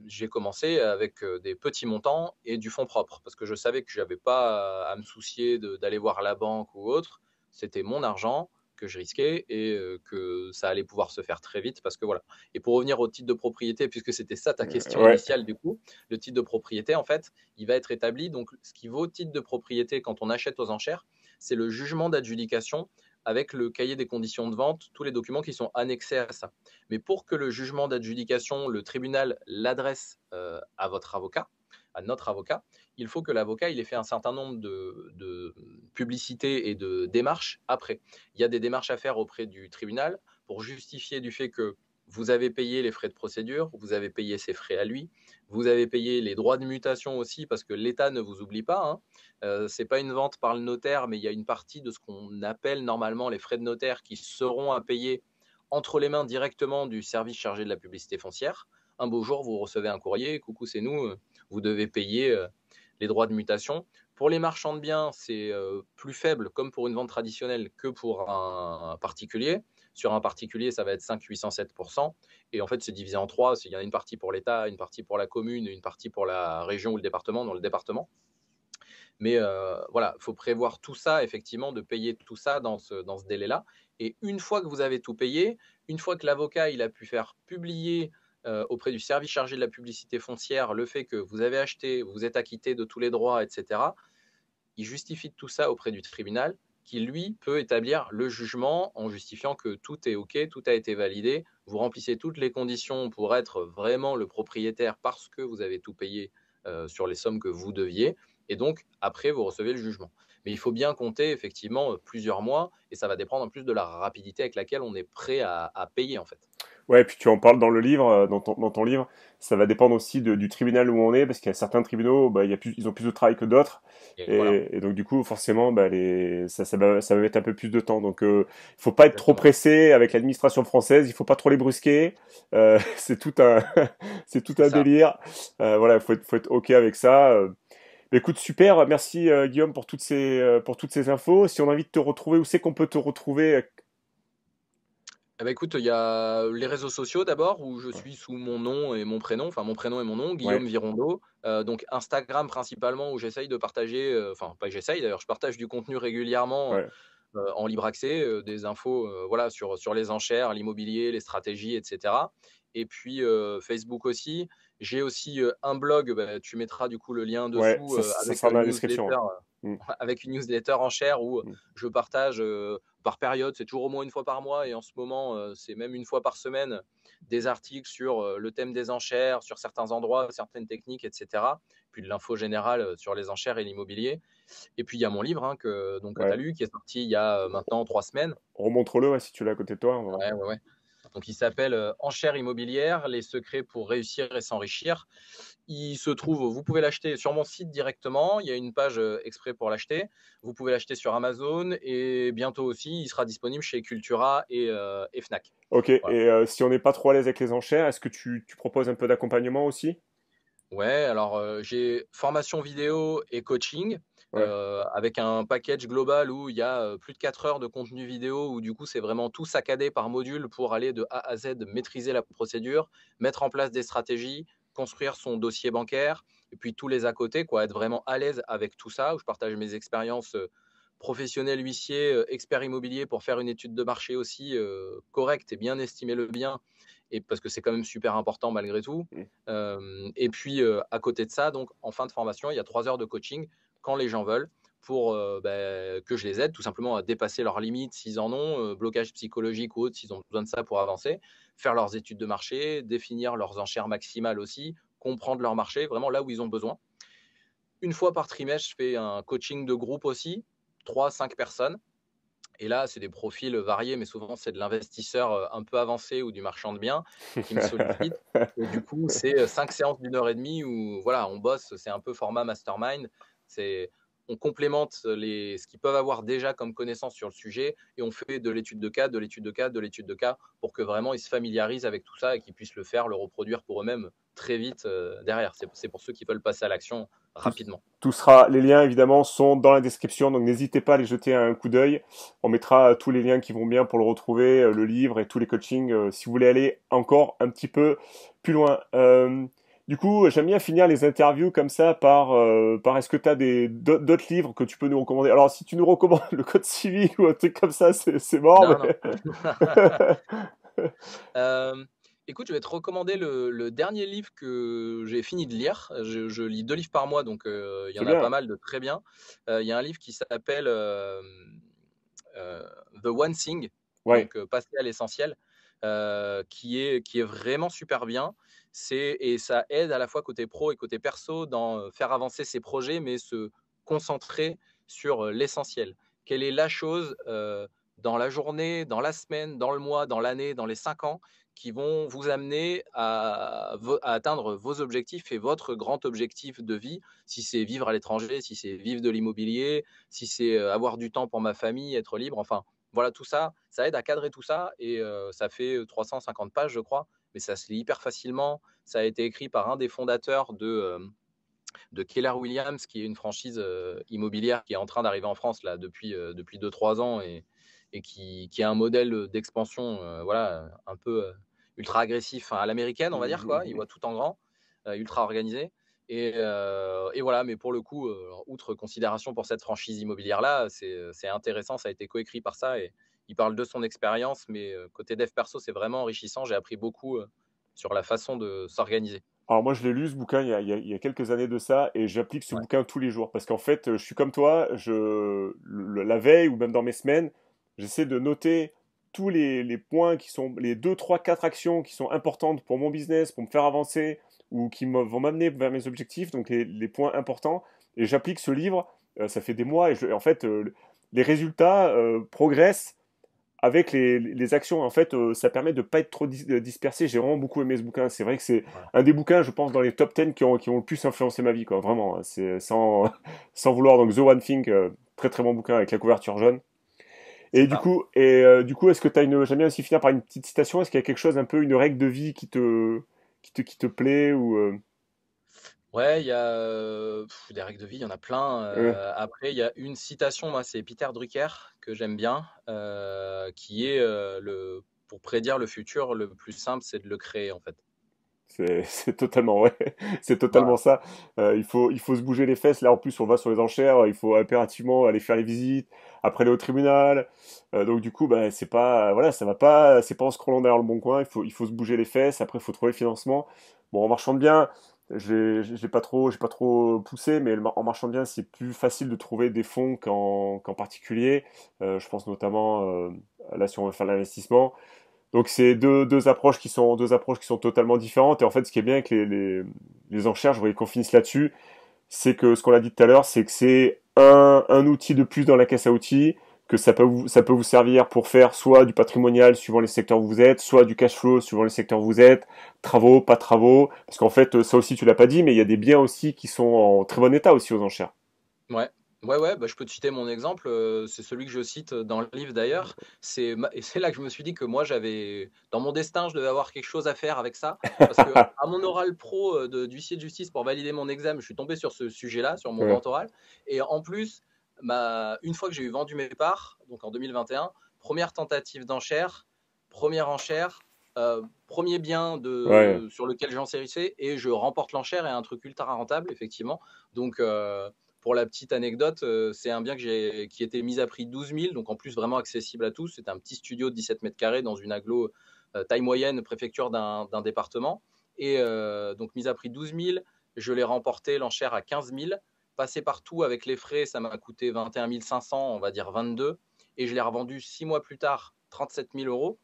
j'ai commencé avec, des petits montants et du fonds propre parce que je savais que j'avais pas à me soucier d'aller voir la banque ou autre. C'était mon argent que je risquais et que ça allait pouvoir se faire très vite parce que voilà. Et pour revenir au titre de propriété, puisque c'était ça ta question Ouais. initiale du coup, le titre de propriété en fait, il va être établi donc ce qui vaut titre de propriété quand on achète aux enchères, c'est le jugement d'adjudication avec le cahier des conditions de vente, tous les documents qui sont annexés à ça. Mais pour que le jugement d'adjudication, le tribunal l'adresse à votre avocat, à notre avocat, il faut que l'avocat il ait fait un certain nombre de publicités et de démarches après. Il y a des démarches à faire auprès du tribunal pour justifier du fait que vous avez payé les frais de procédure, vous avez payé ses frais à lui, vous avez payé les droits de mutation aussi, parce que l'État ne vous oublie pas, hein. Ce n'est pas une vente par le notaire, mais il y a une partie de ce qu'on appelle normalement les frais de notaire qui seront à payer entre les mains directement du service chargé de la publicité foncière. Un beau jour, vous recevez un courrier, coucou, c'est nous, vous devez payer les droits de mutation. Pour les marchands de biens, c'est plus faible, comme pour une vente traditionnelle, que pour un particulier. Sur un particulier, ça va être 5, 807%. Et en fait, c'est divisé en trois. Il y en a une partie pour l'État, une partie pour la commune et une partie pour la région ou le département, dans le département. Mais voilà, il faut prévoir tout ça, effectivement, de payer tout ça dans ce délai-là. Et une fois que vous avez tout payé, une fois que l'avocat il a pu faire publier auprès du service chargé de la publicité foncière le fait que vous avez acheté, vous êtes acquitté de tous les droits, etc., il justifie de tout ça auprès du tribunal qui, lui, peut établir le jugement en justifiant que tout est OK, tout a été validé, vous remplissez toutes les conditions pour être vraiment le propriétaire parce que vous avez tout payé sur les sommes que vous deviez, et donc après, vous recevez le jugement. Mais il faut bien compter effectivement plusieurs mois, et ça va dépendre en plus de la rapidité avec laquelle on est prêt à payer en fait. Ouais, et puis tu en parles dans le livre, dans ton livre, ça va dépendre aussi du tribunal où on est, parce qu'il y a certains tribunaux, bah, ils ont plus de travail que d'autres, Et voilà, et donc du coup, forcément, bah, ça va mettre un peu plus de temps. Donc, il faut pas être trop exactement. pressé avec l'administration française, il faut pas trop les brusquer. C'est tout un, c'est tout C'est un ça. délire. Voilà, faut être ok avec ça. Bah, écoute, super, merci Guillaume pour toutes ces infos. Si on a envie de te retrouver, où c'est qu'on peut te retrouver? Eh ben, écoute, il y a les réseaux sociaux d'abord, où je suis sous mon nom et mon prénom, enfin mon prénom et mon nom, Guillaume Ouais, Virondeau. Donc Instagram principalement, où j'essaye de partager, enfin pas que j'essaye d'ailleurs, je partage du contenu régulièrement ouais, en libre accès, des infos voilà, sur les enchères, l'immobilier, les stratégies, etc. Et puis Facebook aussi. J'ai aussi un blog, bah, tu mettras du coup le lien ouais, dessous ça sera dans la description. Ouais. Mm, avec une newsletter en chair où mm. je partage par période, c'est toujours au moins une fois par mois, et en ce moment, c'est même une fois par semaine, des articles sur le thème des enchères, sur certains endroits, certaines techniques, etc. Puis de l'info générale sur les enchères et l'immobilier. Et puis il y a mon livre hein, que tu as Ouais. lu, qui est sorti il y a maintenant 3 semaines. Remontre-le, ouais, si tu l'as à côté de toi. Ouais, ouais, ouais. Donc il s'appelle Enchères immobilières, les secrets pour réussir et s'enrichir. Il se trouve, vous pouvez l'acheter sur mon site directement. Il y a une page exprès pour l'acheter. Vous pouvez l'acheter sur Amazon, et bientôt aussi, il sera disponible chez Cultura et Fnac. Ok, et Voilà. si on n'est pas trop à l'aise avec les enchères, est-ce que tu proposes un peu d'accompagnement aussi? Ouais, alors j'ai formation vidéo et coaching Ouais, avec un package global où il y a plus de 4 heures de contenu vidéo, où du coup c'est vraiment tout saccadé par module pour aller de A à Z, maîtriser la procédure, mettre en place des stratégies, construire son dossier bancaire, et puis tous les à côté, quoi, être vraiment à l'aise avec tout ça, où je partage mes expériences professionnel huissier, expert immobilier, pour faire une étude de marché aussi correcte et bien estimer le bien, et parce que c'est quand même super important malgré tout. mm, Et puis à côté de ça, donc en fin de formation, il y a 3 heures de coaching quand les gens veulent, pour que je les aide tout simplement à dépasser leurs limites s'ils en ont, blocage psychologique ou autre s'ils ont besoin de ça pour avancer, faire leurs études de marché, définir leurs enchères maximales aussi, comprendre leur marché vraiment là où ils ont besoin. Une fois par trimestre, je fais un coaching de groupe aussi, 3, 5 personnes. Et là, c'est des profils variés, mais souvent, c'est de l'investisseur un peu avancé ou du marchand de biens qui me sollicite. Et du coup, c'est 5 séances d'1 heure et demie où voilà, on bosse, c'est un peu format mastermind. C'est, on complémente ce qu'ils peuvent avoir déjà comme connaissances sur le sujet, et on fait de l'étude de cas, de l'étude de cas, de l'étude de cas, pour que vraiment ils se familiarisent avec tout ça et qu'ils puissent le faire, le reproduire pour eux-mêmes très vite derrière. C'est pour ceux qui veulent passer à l'action tout, rapidement. les liens évidemment sont dans la description, donc n'hésitez pas à les jeter un coup d'œil. On mettra tous les liens qui vont bien pour le retrouver, le livre et tous les coachings, si vous voulez aller encore un petit peu plus loin. Du coup, j'aime bien finir les interviews comme ça par est-ce que tu as d'autres livres que tu peux nous recommander? Alors, si tu nous recommandes le Code civil ou un truc comme ça, c'est mort, Non, non. mais... Euh, Écoute, je vais te recommander le dernier livre que j'ai fini de lire. Je lis 2 livres par mois, donc il y C'est en a pas bien. mal de très bien. Il y a un livre qui s'appelle The One Thing, Ouais. donc passer à l'essentiel, qui est vraiment super bien. Et ça aide à la fois côté pro et côté perso dans faire avancer ses projets, mais se concentrer sur l'essentiel. Quelle est la chose dans la journée, dans la semaine, dans le mois, dans l'année, dans les 5 ans, qui vont vous amener à atteindre vos objectifs et votre grand objectif de vie. Si c'est vivre à l'étranger, si c'est vivre de l'immobilier, si c'est avoir du temps pour ma famille, être libre, enfin, voilà, tout ça, ça aide à cadrer tout ça et ça fait 350 pages, je crois, mais ça se lit hyper facilement. Ça a été écrit par un des fondateurs de Keller Williams, qui est une franchise immobilière qui est en train d'arriver en France là, depuis 2-3 ans et qui a un modèle d'expansion voilà, un peu ultra agressif, à l'américaine, on va dire, quoi. Il voit tout en grand, ultra organisé. Et voilà, mais pour le coup, outre considération pour cette franchise immobilière-là, c'est intéressant, ça a été coécrit par ça et il parle de son expérience, mais côté dev perso, c'est vraiment enrichissant. J'ai appris beaucoup sur la façon de s'organiser. Alors moi, je l'ai lu ce bouquin il y a quelques années de ça et j'applique ce Ouais. bouquin tous les jours parce qu'en fait, je suis comme toi, la veille ou même dans mes semaines, j'essaie de noter tous les points qui sont les 2, 3, 4 actions qui sont importantes pour mon business, pour me faire avancer ou vont m'amener vers mes objectifs, donc les points importants et j'applique ce livre, ça fait des mois et en fait, les résultats progressent avec les actions. En fait, ça permet de ne pas être trop dispersé. J'ai vraiment beaucoup aimé ce bouquin. C'est vrai que c'est Ouais. un des bouquins, je pense, dans les top 10 qui ont le plus influencé ma vie, quoi. Vraiment, hein. C'est sans, sans vouloir. Donc, The One Thing, très très bon bouquin avec la couverture jaune. C'est Et ça. du coup, est-ce que tu as une, j'aime bien aussi finir par une petite citation. Est-ce qu'il y a quelque chose, un peu une règle de vie qui te plaît ou, Ouais, il y a des règles de vie, il y en a plein. euh, Après, il y a une citation, moi, c'est Peter Drucker, que j'aime bien, qui est pour prédire le futur, le plus simple, c'est de le créer, en fait. c'est totalement, ouais, c'est totalement Voilà. ça. Il faut se bouger les fesses. Là, en plus, on va sur les enchères. Il faut impérativement aller faire les visites, après aller au tribunal. Donc, du coup, bah, c'est pas, voilà, ça va pas, c'est pas en scrollant derrière le bon coin. Il faut se bouger les fesses. Après, il faut trouver le financement. Bon, en marchant bien, j'ai pas trop poussé, mais en marchant bien, c'est plus facile de trouver des fonds qu'en particulier. Je pense notamment, là, si on veut faire de l'investissement. Donc c'est deux approches qui sont totalement différentes. Et en fait, ce qui est bien avec les enchères, je voulais qu'on finisse là-dessus, c'est que ce qu'on a dit tout à l'heure, c'est que c'est un outil de plus dans la caisse à outils, que ça peut vous servir pour faire soit du patrimonial suivant les secteurs où vous êtes, soit du cash flow suivant les secteurs où vous êtes, travaux, pas travaux. Parce qu'en fait, ça aussi tu l'as pas dit, mais il y a des biens aussi qui sont en très bon état aussi aux enchères. Ouais. Ouais, ouais, bah, je peux te citer mon exemple, c'est celui que je cite dans le livre d'ailleurs. Et c'est là que je me suis dit que moi, dans mon destin, je devais avoir quelque chose à faire avec ça. Parce que à mon oral pro d'huissier de justice pour valider mon examen, je suis tombé sur ce sujet-là, sur mon Ouais. grand oral. Et en plus, une fois que j'ai eu vendu mes parts, donc en 2021, première tentative d'enchère, première enchère, premier bien Ouais. sur lequel j'enchérissais, et je remporte l'enchère et un truc ultra rentable, effectivement. Donc, pour la petite anecdote, c'est un bien qui était mis à prix 12 000, donc en plus vraiment accessible à tous. C'est un petit studio de 17 mètres carrés dans une agglo taille moyenne, préfecture d'un département. Et donc mis à prix 12 000, je l'ai remporté l'enchère à 15 000. Passé partout avec les frais, ça m'a coûté 21 500, on va dire 22. Et je l'ai revendu 6 mois plus tard, 37 000 euros.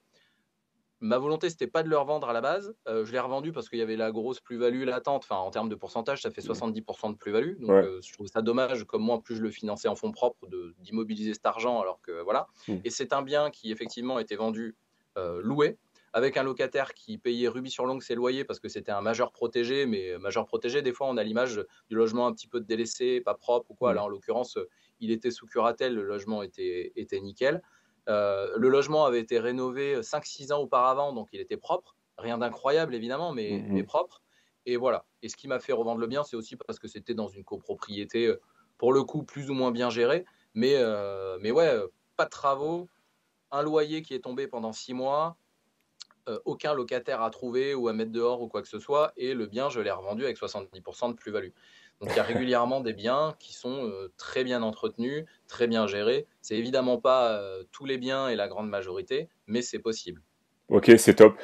Ma volonté, c'était pas de le revendre à la base. Je l'ai revendu parce qu'il y avait la grosse plus-value latente. Enfin, en termes de pourcentage, ça fait 70% de plus-value. Donc, Ouais. je trouve ça dommage, comme moi, en plus je le finançais en fonds propres, d'immobiliser cet argent. Alors que voilà. Mm. Et c'est un bien qui, effectivement, était vendu loué, avec un locataire qui payait rubis sur l'ongle ses loyers parce que c'était un majeur protégé. Mais majeur protégé, des fois, on a l'image du logement un petit peu délaissé, pas propre ou quoi. Mm. Là, en l'occurrence, il était sous curatelle, le logement était nickel. Le logement avait été rénové 5-6 ans auparavant, donc il était propre. Rien d'incroyable, évidemment, mais Mm. propre. Et voilà. Et ce qui m'a fait revendre le bien, c'est aussi parce que c'était dans une copropriété, pour le coup, plus ou moins bien gérée. Mais ouais, pas de travaux, un loyer qui est tombé pendant 6 mois, aucun locataire à trouver ou à mettre dehors ou quoi que ce soit. Et le bien, je l'ai revendu avec 70% de plus-value. Donc il y a régulièrement des biens qui sont très bien entretenus, très bien gérés. C'est évidemment pas tous les biens et la grande majorité, mais c'est possible. Ok, c'est top.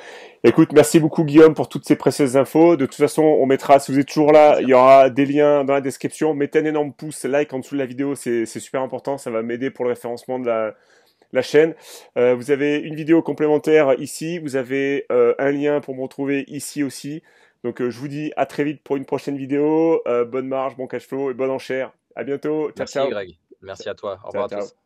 Écoute, merci beaucoup Guillaume pour toutes ces précieuses infos. De toute façon, on mettra, si vous êtes toujours là, Merci il à y toi. aura des liens dans la description. Mettez un énorme pouce, like en dessous de la vidéo, c'est super important. Ça va m'aider pour le référencement de la chaîne. Vous avez une vidéo complémentaire ici. Vous avez un lien pour me retrouver ici aussi. Donc je vous dis à très vite pour une prochaine vidéo. Bonne marge, bon cash flow et bonne enchère. À bientôt. Ciao, Merci ciao. Greg. Merci à toi. Au Ciao, revoir à tous. ciao.